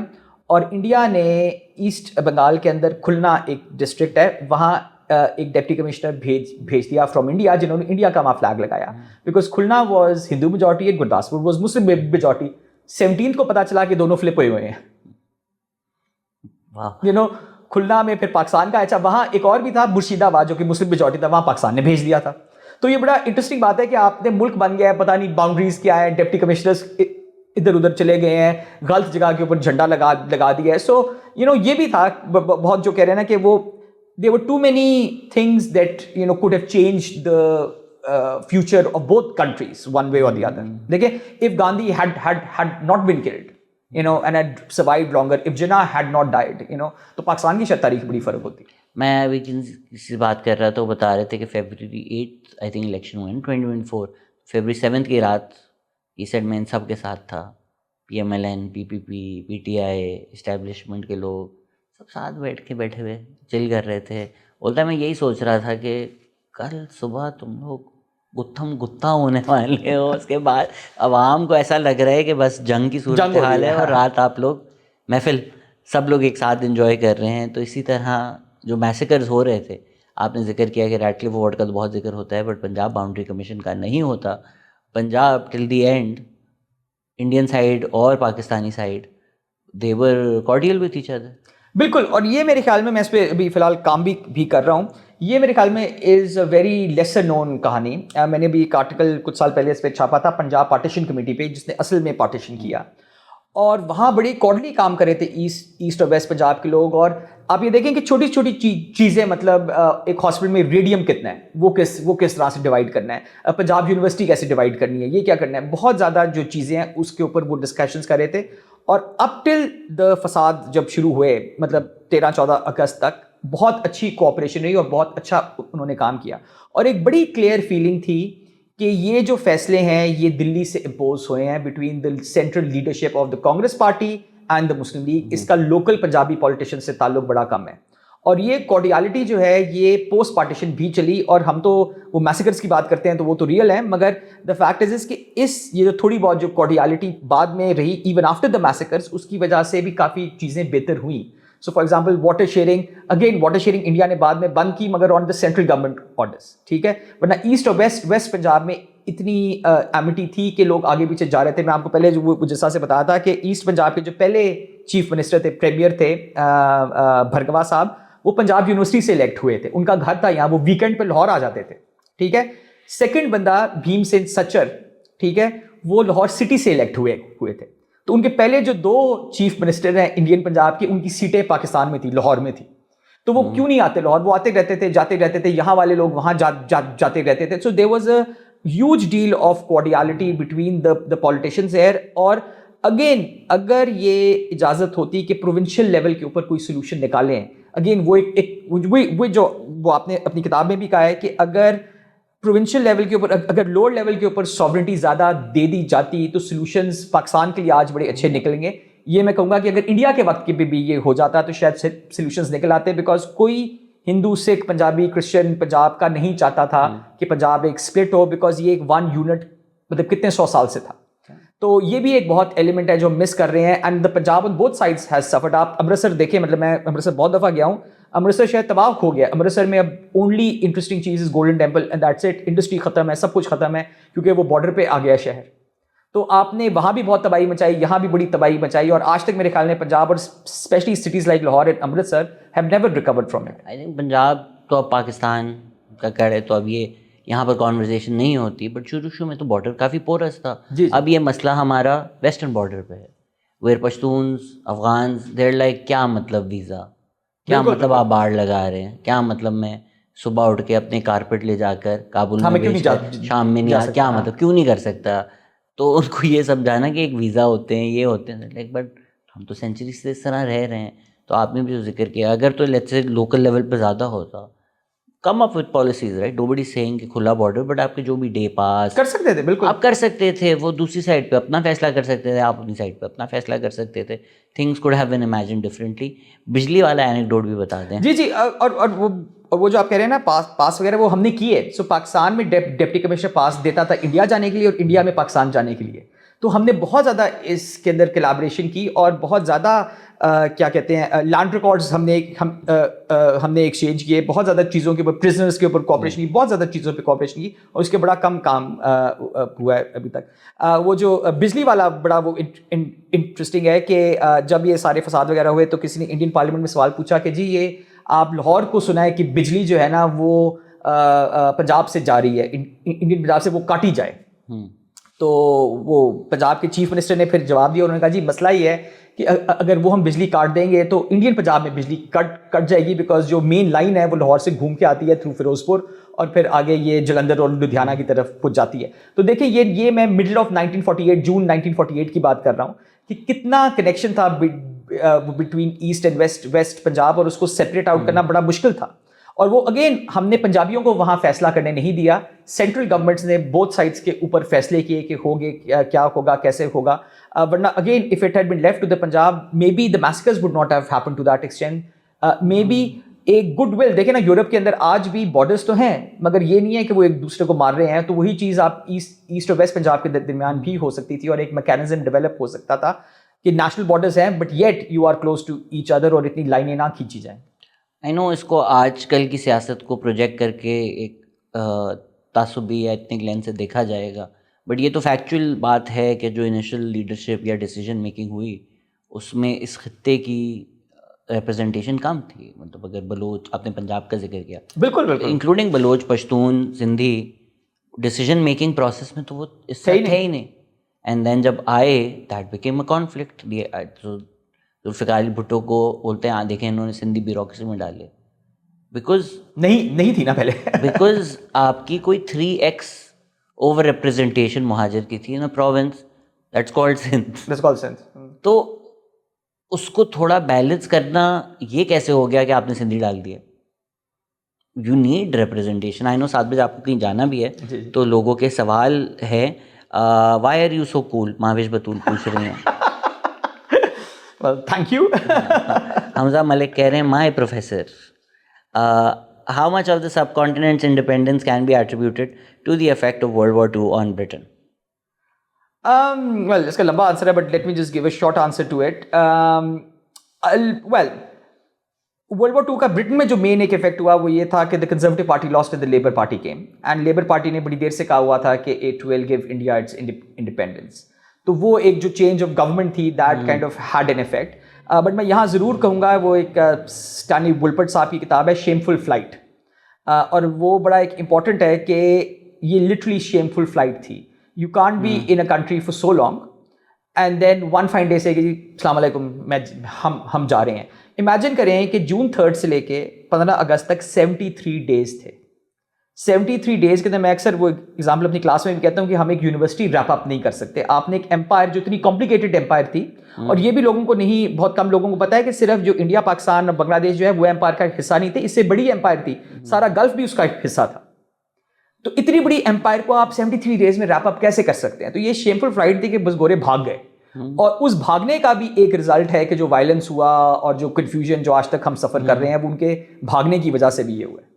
اور انڈیا نے ایسٹ بنگال کے اندر کھلنا ایک ڈسٹرکٹ ہے, وہاں ایک ڈپٹی کمشنر بھیج دیا فرام انڈیا, جنہوں نے انڈیا کا وہاں فلیگ لگایا, because Khulna was Hindu majority and Gurdaspur was Muslim majority. 17 کو پتا چلا کہ دونوں فلپ ہوئے ہیں, کھلنا میں پھر پاکستان کا. اچھا وہاں ایک اور بھی تھا مرشید آباد جو کہ مسلم میجورٹی تھا, وہاں پاکستان نے بھیج دیا تھا. تو یہ بڑا انٹرسٹنگ بات ہے کہ آپ نے ملک بن گیا ہے, پتہ نہیں باؤنڈریز کیا ہے, ڈپٹی کمشنرز ادھر ادھر چلے گئے ہیں, غلط جگہ کے اوپر جھنڈا لگا دیا ہے. سو یہ بھی تھا بہت جو کہہ رہے ہیں نا کہ وہ there were too many things that could have changed the future of both countries one way or the other. Dekhe, if Gandhi had not been killed, and had survived longer, if Jinnah had not died, تو پاکستان کی شاید تاریخ بڑی فرق ہوتی. میں ابھی کسی بات کر رہا تھا, وہ بتا رہے تھے کہ فیبرری 8 آئی تھنک الیکشن ہوئے 2024, فیبرری 7 کی رات یہ سیٹ میں ان سب کے ساتھ تھا, PMLN, PPP, PTI, اسٹیبلشمنٹ کے لوگ سب ساتھ بیٹھے ہوئے چل کر رہے تھے. بولتا ہے میں یہی سوچ رہا تھا کہ کل صبح تم لوگ گتھم گتھا ہونے والے ہو. اس کے بعد عوام کو ایسا لگ رہا ہے کہ بس جنگ کی صورتحال ہے اور رات آپ لوگ محفل سب لوگ ایک ساتھ انجوائے کر رہے ہیں. تو اسی طرح جو میسیکرز ہو رہے تھے, آپ نے ذکر کیا کہ ریڈ کلف وارڈ کا تو بہت ذکر ہوتا ہے, بٹ پنجاب باؤنڈری کمیشن کا نہیں ہوتا. پنجاب ٹل دی اینڈ انڈین سائڈ اور Pakistani side they were cordial with each other. بالکل. اور یہ میرے خیال میں اس پہ ابھی فی الحال کام بھی کر رہا ہوں. یہ میرے خیال میں از اے ویری لیسر نون کہانی. میں نے بھی ایک آرٹیکل کچھ سال پہلے اس پہ چھاپا تھا پنجاب پارٹیشن کمیٹی پہ, جس نے اصل میں پارٹیشن کیا, اور وہاں بڑی کوڈلی کام کر رہے تھے ایسٹ اور ویسٹ پنجاب کے لوگ. اور آپ یہ دیکھیں کہ چھوٹی چھوٹی چیزیں, مطلب ایک ہاسپٹل میں ریڈیم کتنا ہے, وہ کس طرح سے ڈیوائڈ کرنا ہے, پنجاب یونیورسٹی کیسے ڈیوائڈ کرنی ہے, یہ کیا کرنا ہے, بہت زیادہ جو چیزیں ہیں اس کے اوپر وہ ڈسکشنز کر رہے تھے. اور اپ ٹل دا فساد جب شروع ہوئے, مطلب 13-14 اگست تک, بہت اچھی کوآپریشن رہی اور بہت اچھا انہوں نے کام کیا. اور ایک بڑی کلیئر فیلنگ تھی کہ یہ جو فیصلے ہیں یہ دلی سے امپوز ہوئے ہیں between the central leadership of the Congress party and the Muslim League. اس کا لوکل پنجابی پالیٹیشین سے تعلق بڑا کم ہے. اور یہ کوڈیالٹی جو ہے یہ پوسٹ پارٹیشن بھی چلی. اور ہم تو وہ میسیکرز کی بات کرتے ہیں تو وہ تو ریئل ہیں, مگر دا فیکٹ از کہ یہ جو تھوڑی بہت جو کوڈیالٹی بعد میں رہی ایون آفٹر دا میسیکرز, اس کی وجہ سے بھی کافی چیزیں بہتر ہوئیں. So for example water sharing India نے بعد میں بند کی, مگر on the central government orders, ٹھیک ہے. ورنہ ایسٹ اور ویسٹ پنجاب میں اتنی ایمٹی تھی کہ لوگ آگے پیچھے جا رہے تھے. میں آپ کو پہلے جو جیسا سے بتایا تھا کہ ایسٹ پنجاب کے جو پہلے چیف منسٹر تھے, پریمیئر تھے بھرگوا صاحب, وہ پنجاب یونیورسٹی سے الیکٹ ہوئے تھے. ان کا گھر تھا یہاں, وہ ویکینڈ پہ لاہور آ جاتے تھے, ٹھیک ہے. سیکنڈ بندہ بھیم سین سچر, ٹھیک ہے, وہ لاہور سٹی سے الیکٹ ہوئے تھے. تو ان کے پہلے جو 2 چیف منسٹر ہیں انڈین پنجاب کی, ان کی سیٹیں پاکستان میں تھی, لاہور میں تھی. تو وہ کیوں نہیں آتے لاہور, وہ آتے رہتے تھے, جاتے رہتے تھے, یہاں والے لوگ وہاں جاتے رہتے تھے. So there was a huge deal of cordiality between the politicians here. اور اگین اگر یہ اجازت ہوتی کہ پروونشل لیول کے اوپر کوئی سولوشن نکالیں, اگین وہ جو آپ نے اپنی کتاب میں بھی کہا ہے کہ اگر پروونشل لیول کے اوپر, اگر لوور لیول کے اوپر ساورنٹی زیادہ دے دی جاتی تو سولوشنز پاکستان کے لیے آج بڑے اچھے نکلیں گے. یہ میں کہوں گا کہ اگر انڈیا کے وقت کے بھی یہ ہو جاتا تو شاید سولوشنز نکل آتے, بیکاز کوئی ہندو, سکھ, پنجابی, کرسچن پنجاب کا نہیں چاہتا تھا کہ پنجاب ایک سپلٹ ہو, بیکاز یہ ایک 1 یونٹ مطلب کتنے 100 سال سے تھا. تو یہ بھی ایک بہت ایلیمنٹ ہے جو ہم مس کر رہے ہیں. And the Punjab on both sides has suffered. آپ امرتسر دیکھیں, مطلب میں امرتسر بہت دفعہ گیا ہوں, امرتسر شہر تباہ ہو گیا. امرتسر میں اب اونلی انٹرسٹنگ چیز is Golden Temple and that's it. Industry ختم ہے, سب کچھ ختم ہے, کیونکہ وہ بارڈر پہ آ گیا شہر. تو آپ نے وہاں بھی بہت تباہی مچائی, یہاں بھی بڑی تباہی مچائی, اور آج تک میرے خیال میں پنجاب اور especially cities like Lahore and Amritsar have never recovered from it. I think Punjab تو اب پاکستان کا کڑ ہے, تو اب یہ یہاں پر کانورزیشن نہیں ہوتی, بٹ شروع میں تو بارڈر کافی پورس تھا. اب یہ مسئلہ ہمارا ویسٹرن بارڈر پہ ہے, ویئر پشتونز, افغانز, دیر لائک کیا مطلب ویزا, کیا مطلب آپ باڑ لگا رہے ہیں, کیا مطلب میں صبح اٹھ کے اپنے کارپیٹ لے جا کر کابل میں شام میں نہیں آ, کیا مطلب کیوں نہیں کر سکتا. تو ان کو یہ سمجھانا کہ ایک ویزا ہوتے ہیں, یہ ہوتے ہیں, لائک بٹ ہم تو سینچری سے اس طرح رہ رہے ہیں. تو آپ نے بھی جو ذکر کیا, اگر تو لیٹس سے لوکل لیول پہ زیادہ ہوتا, come up with policies, right, nobody saying کہ کھلا بارڈر, بٹ آپ کے جو بھی ڈے پاس کر سکتے تھے, بالکل آپ کر سکتے تھے, وہ دوسری سائڈ پہ اپنا فیصلہ کر سکتے تھے, آپ اپنی سائڈ پہ اپنا فیصلہ کر سکتے تھے. Things could have been imagine differently. بجلی والا اینیکڈوٹ بھی بتا دیں. جی, اور وہ جو آپ کہہ رہے ہیں نا پاس وغیرہ, وہ ہم نے کیے. سو پاکستان میں ڈپٹی کمشنر پاس دیتا تھا انڈیا جانے کے لیے اور انڈیا میں پاکستان جانے کے لیے. تو ہم نے بہت زیادہ اس کے اندر کلیبریشن کی, اور بہت زیادہ کیا کہتے ہیں لینڈ ریکارڈز ہم نے ایکسچینج کیے, بہت زیادہ چیزوں کے اوپر, پرزنرز کے اوپر کوآپریشن کی, بہت زیادہ چیزوں پہ کوآپریشن کی, اور اس کے بڑا کم کام ہوا ہے ابھی تک. وہ جو بجلی والا بڑا وہ انٹرسٹنگ ہے کہ جب یہ سارے فساد وغیرہ ہوئے تو کسی نے انڈین پارلیمنٹ میں سوال پوچھا کہ جی یہ آپ لاہور کو سنا ہے کہ بجلی جو ہے نا وہ پنجاب سے جا رہی ہے, انڈین پنجاب سے وہ کاٹی جائے. تو وہ پنجاب کے چیف منسٹر نے پھر جواب دیا, انہوں نے کہا جی مسئلہ یہ ہے کہ اگر وہ ہم بجلی کاٹ دیں گے تو انڈین پنجاب میں بجلی کٹ جائے گی, بیکاز جو مین لائن ہے وہ لاہور سے گھوم کے آتی ہے تھرو فیروز پور, اور پھر آگے یہ جلندھر اور لدھیانہ کی طرف پہنچ جاتی ہے. تو دیکھیں یہ میں مڈل آف 1948 جون 1948 کی بات کر رہا ہوں کہ کتنا کنیکشن تھا between east and west Punjab, اور اس کو سیپریٹ آؤٹ کرنا بڑا مشکل تھا. اور وہ اگین ہم نے پنجابیوں کو وہاں فیصلہ کرنے نہیں دیا, سینٹرل گورنمنٹس نے بوتھ سائڈس کے اوپر فیصلے کیے کہ ہوگے کیا ہوگا, کیسے ہوگا. ورنہ again of it had been left to the Punjab, may be the massacres would not have happen to that extent, may be ایک گڈ ول دیکھیں نا یورپ کے اندر آج بھی بارڈرز تو ہیں مگر یہ نہیں ہے کہ وہ ایک دوسرے کو مار رہے ہیں. تو وہی چیز آپ ایسٹ اور ویسٹ پنجاب کے درمیان بھی ہو سکتی تھی اور ایک میکینزم ڈیولپ ہو سکتا تھا کہ نیشنل بارڈرز ہیں but yet you are close to each other اور اتنی لائنیں نہ کھینچی جائیں. آئی نو اس کو آج کل کی سیاست کو پروجیکٹ کر کے ایک تعصبی یا ایتھنک لینس سے دیکھا جائے گا, بٹ یہ تو فیکچوئل بات ہے کہ جو انیشل لیڈرشپ یا ڈیسیجن میکنگ ہوئی اس میں اس خطے کی ریپرزنٹیشن کم تھی. مطلب اگر بلوچ, آپ نے پنجاب کا ذکر کیا, بالکل بالکل including Baloch, Pashtun, Sindhi, decision making process میں تو وہ اس سے تھے ہی نہیں. اینڈ دین جب آئے that became a conflict. Zulfikar Ali Bhutto کو بولتے ہیں دیکھیں انہوں نے سندھی بیوروکریسی میں ڈالے بیکاز نہیں تھی نا پہلے بیکاز آپ کی کوئی 3x اوور ریپرزنٹیشن مہاجر کی تھی ان a province that's called Sindh. تو اس کو تھوڑا بیلنس کرنا یہ کیسے ہو گیا کہ آپ نے سندھی ڈال دیا؟ You need representation. I know 7 بجے آپ کو کہیں جانا بھی ہے تو لوگوں کے سوال ہے وائی آر یو سو کول, مہاویش بطول پوچھ رہی ہیں. Thank you. حمزہ ملک کہہ رہے ہیں my professor, how much of the subcontinent's independence can be attributed to the effect of world war II on Britain? Well, اس کا لمبا آنسر ہے but let me just give a short answer to it. Well, world war II کا برٹن میں جو مین ایک effect ہوا وہ یہ تھا کہ the Conservative Party lost and the Labour Party came, and Labour Party نے بڑی دیر سے کہا ہوا تھا کہ it will give India its independence. تو وہ ایک جو چینج آف گورنمنٹ تھی that kind of had an effect. But میں یہاں ضرور کہوں گا وہ ایک اسٹینلی وولپرٹ صاحب کی کتاب ہے شیمفل فلائٹ, اور وہ بڑا ایک امپورٹنٹ ہے کہ یہ لٹرلی شیمفل فلائٹ تھی. You can't be in a country for so long and then one fine day say کہ السلام علیکم ہم جا رہے ہیں. امیجن کریں کہ جون 3 سے لے کے 15 اگست تک 73 ڈیز تھے. 73 ڈیز کے اندر میں اکثر وہ ایگزامپل اپنی کلاس میں بھی کہتا ہوں کہ ہم ایک یونیورسٹی ریپ اپ نہیں کر سکتے. آپ نے ایک امپائر جو اتنی کمپلیکیٹڈ امپائر تھی, اور یہ بھی لوگوں کو نہیں, بہت کم لوگوں کو پتا ہے کہ صرف جو انڈیا, پاکستان اور بنگلہ دیش جو ہے وہ امپائر کا حصہ نہیں تھے, اس سے بڑی امپائر تھی, سارا گلف بھی اس کا حصہ تھا. تو اتنی بڑی امپائر کو آپ 73 ڈیز میں ریپ اپ کیسے کر سکتے ہیں؟ تو یہ شیمفل فلائٹ تھی کہ بس گورے بھاگ گئے, اور اس بھاگنے کا بھی ایک رزلٹ ہے کہ جو وائلنس ہوا اور جو کنفیوژن جو آج تک ہم سفر کر رہے ہیں وہ ان کے بھاگنے کی وجہ سے بھی یہ ہوا ہے.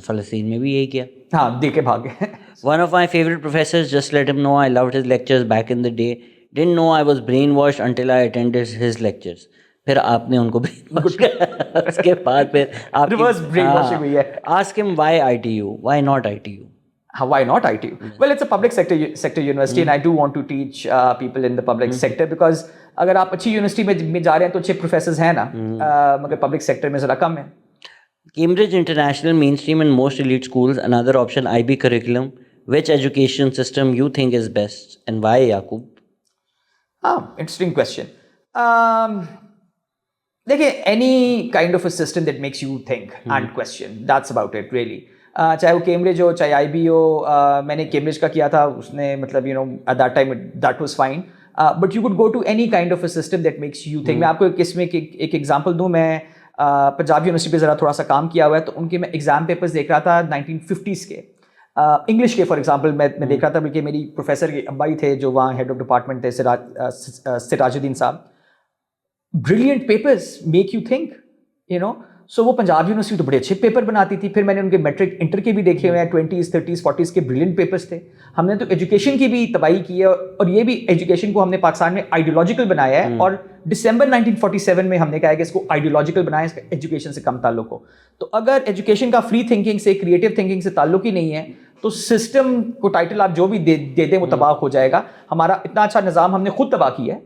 فلسطین میں بھی یہی کیا, ہاں دیکھ کے بھاگ گئے. One of my favorite professors, just let him know I loved his lectures back in the day. Didn't know I was brainwashed until I attended his lectures. پھر آپ نے ان کو brainwash کیا, اس کے بعد پھر آپ reverse brainwashing ہوئی ہے. Ask him why ITU, why not ITU? Why not ITU? Well, it's a public sector university and I do want to teach people in the public sector because اگر آپ اچھی یونیورسٹی میں جا رہے ہیں تو اچھے پروفیسرز ہیں نا, مگر پبلک سیکٹر میں ذرا کم ہے. Cambridge International Mainstream and most elite schools, another option IB curriculum. Which education system you think is best and why, Yaqub? Interesting question. دیکھیں, any kind of a system that makes you think and question, that's about it really. چاہے وہ Cambridge ہو چاہے آئی be ہو, میں نے Cambridge کا کیا تھا, اس نے مطلب at that time that was fine. But you could go to any kind of a system that makes you think. میں آپ کو اس میں ایک ایگزامپل دوں. میں پنجاب یونیورسٹی پہ ذرا تھوڑا سا کام کیا ہوا ہے, تو ان کے میں ایگزام پیپرز دیکھ رہا تھا 1950s کے انگلش کے. فار ایگزامپل میں دیکھ رہا تھا, بلکہ میری پروفیسر کے ابا ہی تھے جو وہاں ہیڈ آف ڈپارٹمنٹ تھے, Siraj uddin Sahib. Brilliant papers make you think, so وہ پنجاب یونیورسٹی تو بڑے اچھے پیپر بناتی تھی. پھر میں نے ان کے میٹرک انٹر کے بھی دیکھے ہوئے ہیں, 20s 30s 40s کے بریلینٹ پیپرس تھے. ہم نے تو ایجوکیشن کی بھی تباہی کی ہے, اور یہ بھی ایجوکیشن کو ہم نے پاکستان میں آئیڈیولوجیکل بنایا ہے, اور دسمبر 1947 میں ہم نے کہا ہے کہ اس کو آئیڈیولوجیکل بنائیں, اس کا ایجوکیشن سے کم تعلق ہو. تو اگر ایجوکیشن کا فری تھنکنگ سے, کریٹو تھنکنگ سے تعلق ہی نہیں ہے, تو سسٹم کو ٹائٹل آپ جو بھی دے دیں وہ تباہ ہو جائے گا. ہمارا اتنا اچھا نظام ہم نے خود تباہ کیا ہے,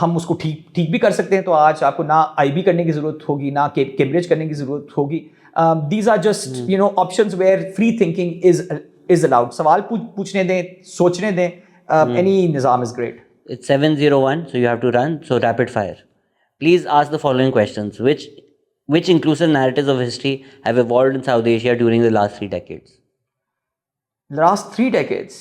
ہم اس کو ٹھیک بھی کر سکتے ہیں. تو آج آپ کو نہ آئی بی کرنے کی ضرورت ہوگی, نہ کیمبرج کرنے کی ضرورت ہوگی. These are just options where free thinking is allowed. سوال پوچھنے دیں, سوچنے دیں. اینی نظام is great. It's 7:01, so you have to run. So rapid fire. Please ask the following questions. Which inclusive narratives of history have evolved in South Asia during the last 3 decades? Last 3 decades.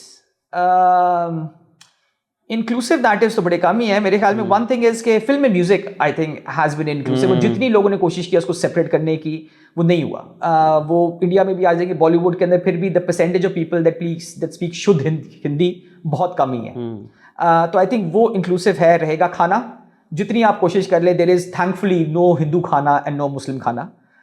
Inclusive narratives تو بڑے کم ہی ہیں میرے خیال میں. One thing is کہ film میں music I think has been inclusive, اور جتنی لوگوں نے کوشش کیا اس کو سیپریٹ کرنے کی وہ نہیں ہوا. وہ انڈیا میں بھی آ جائیں گے, بالی ووڈ کے اندر پھر بھی the percentage of people that speak شدھ ہندی بہت کم ہی ہے. تو آئی تھنک وہ انکلوسیو رہے گا. کھانا جتنی آپ کوشش کر لیں, دیر از تھینک فلی نو ہندو کھانا اینڈ نو مسلم کھانا.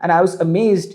and I was amazed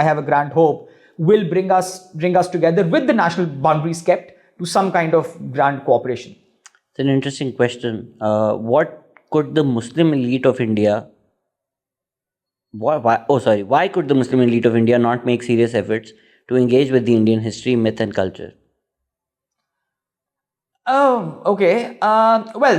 I have a grand hope will bring us together with the national boundaries kept to some kind of grand cooperation. It's an interesting question. What could the Muslim elite of India why could the Muslim elite of India not make serious efforts to engage with the Indian history, myth and culture? Okay. Well,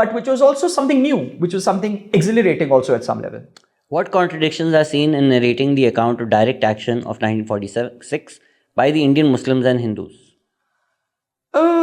but which was also something new, which was something exhilarating also at some level. What contradictions are seen in narrating the account of direct action of 1946 by the Indian Muslims and Hindus?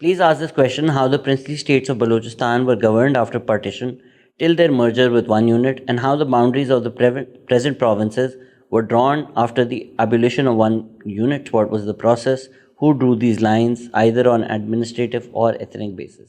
Please ask this question: how the princely states of Balochistan were governed after partition till their merger with one unit, and how the boundaries of the present provinces were drawn after the abolition of one unit. What was the process? Who drew these lines, either on administrative or ethnic basis?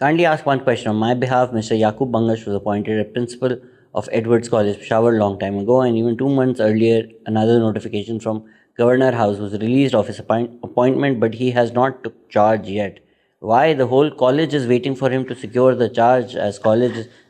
Kindly ask one question on my behalf. Mr. Yaqub Bangash was appointed a principal of Edwards College, Peshawar, long time ago, and even 2 months earlier, another notification from Governor House was released of his appointment, but he has not took charge yet. Why the whole college is waiting for him to secure the charge as college is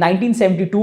1972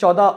14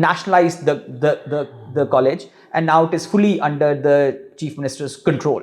nationalized the college and now it is fully under the chief minister's control.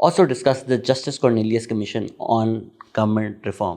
Also discuss the Justice Cornelius Commission on government reform.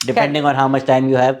Depending on how much time you have,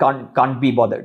can't be bothered।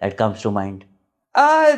that comes to mind?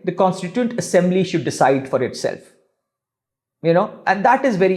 The Constituent Assembly should decide for itself, you know, and that is very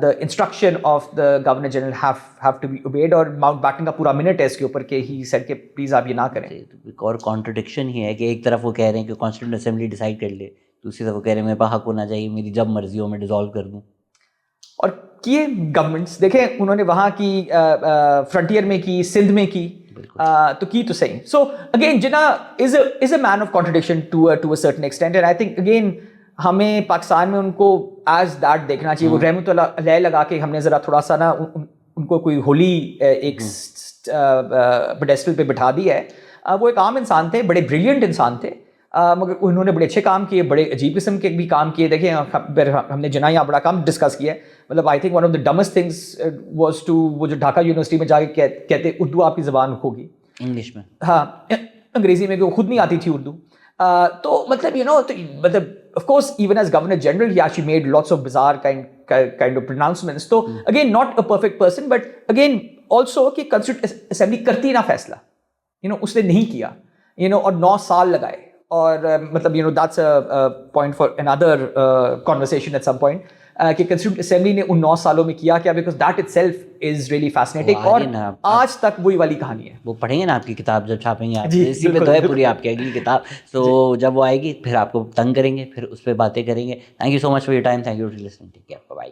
the instruction of the Governor General have to be obeyed, اور Mount beaten کا پورا minute ہے اس کے اوپر کہ he said کہ please آپ یہ نہ کریں. ایک اور کانٹرڈکشن ہی ہے کہ ایک طرف وہ کہہ رہے ہیں کہ کانسٹیٹیوشن اسمبلی ڈیسائیڈ کر لے, دوسری طرف وہ کہہ رہے ہیں میرے پاس حق ہونا چاہیے, میری جب مرضی ہو میں ڈیزالو کر دوں. اور کیے گورنمنٹس دیکھیں انہوں نے وہاں کی فرنٹیئر میں کی, سندھ میں کی, تو کی تو صحیح. So again Jinnah is a man of contradiction to a certain extent, and I think again ہمیں پاکستان میں ان کو ایز دیٹ دیکھنا چاہیے. وہ رحمۃ اللہ علیہ لگا کے ہم نے ذرا تھوڑا سا نا ان کو کوئی ہولی ایک پیڈیسٹل پہ بٹھا دیا ہے. وہ ایک عام انسان تھے, بڑے بریلینٹ انسان تھے, مگر انہوں نے بڑے اچھے کام کیے, بڑے عجیب قسم کے بھی کام کیے. دیکھیں ہم نے جناح یہاں بڑا کام ڈسکس کیا ہے, مطلب I think one of the dumbest things was to, وہ جو ڈھاکہ یونیورسٹی میں جا کے کہتے اردو آپ کی زبان ہوگی انگلش میں, ہاں انگریزی میں, کہ خود نہیں آتی تھی اردو. تو مطلب مطلب of course even as Governor General he actually made lots of bizarre kind of pronouncements. So again not a perfect person, but again also کہ Constituent Assembly کرتی نہ فیصلہ, اس نے نہیں کیا, اور 9 سال لگائے. اور مطلب that's a point for another conversation at some point, کہ Constituent Assembly نے ان 9 سالوں میں کیا کیا, because that itself is really fascinating. اور آج تک وہی والی کہانی ہے. وہ پڑھیں گے نا آپ کی کتاب جب چھاپیں گے آپ, اسی پہ تو ہے پوری آپ کی اگلی کتاب. تو جب وہ آئے گی پھر آپ کو تنگ کریں گے, پھر اس پہ باتیں کریں گے. Thank you so much for your time, thank you for listening, take care, bye.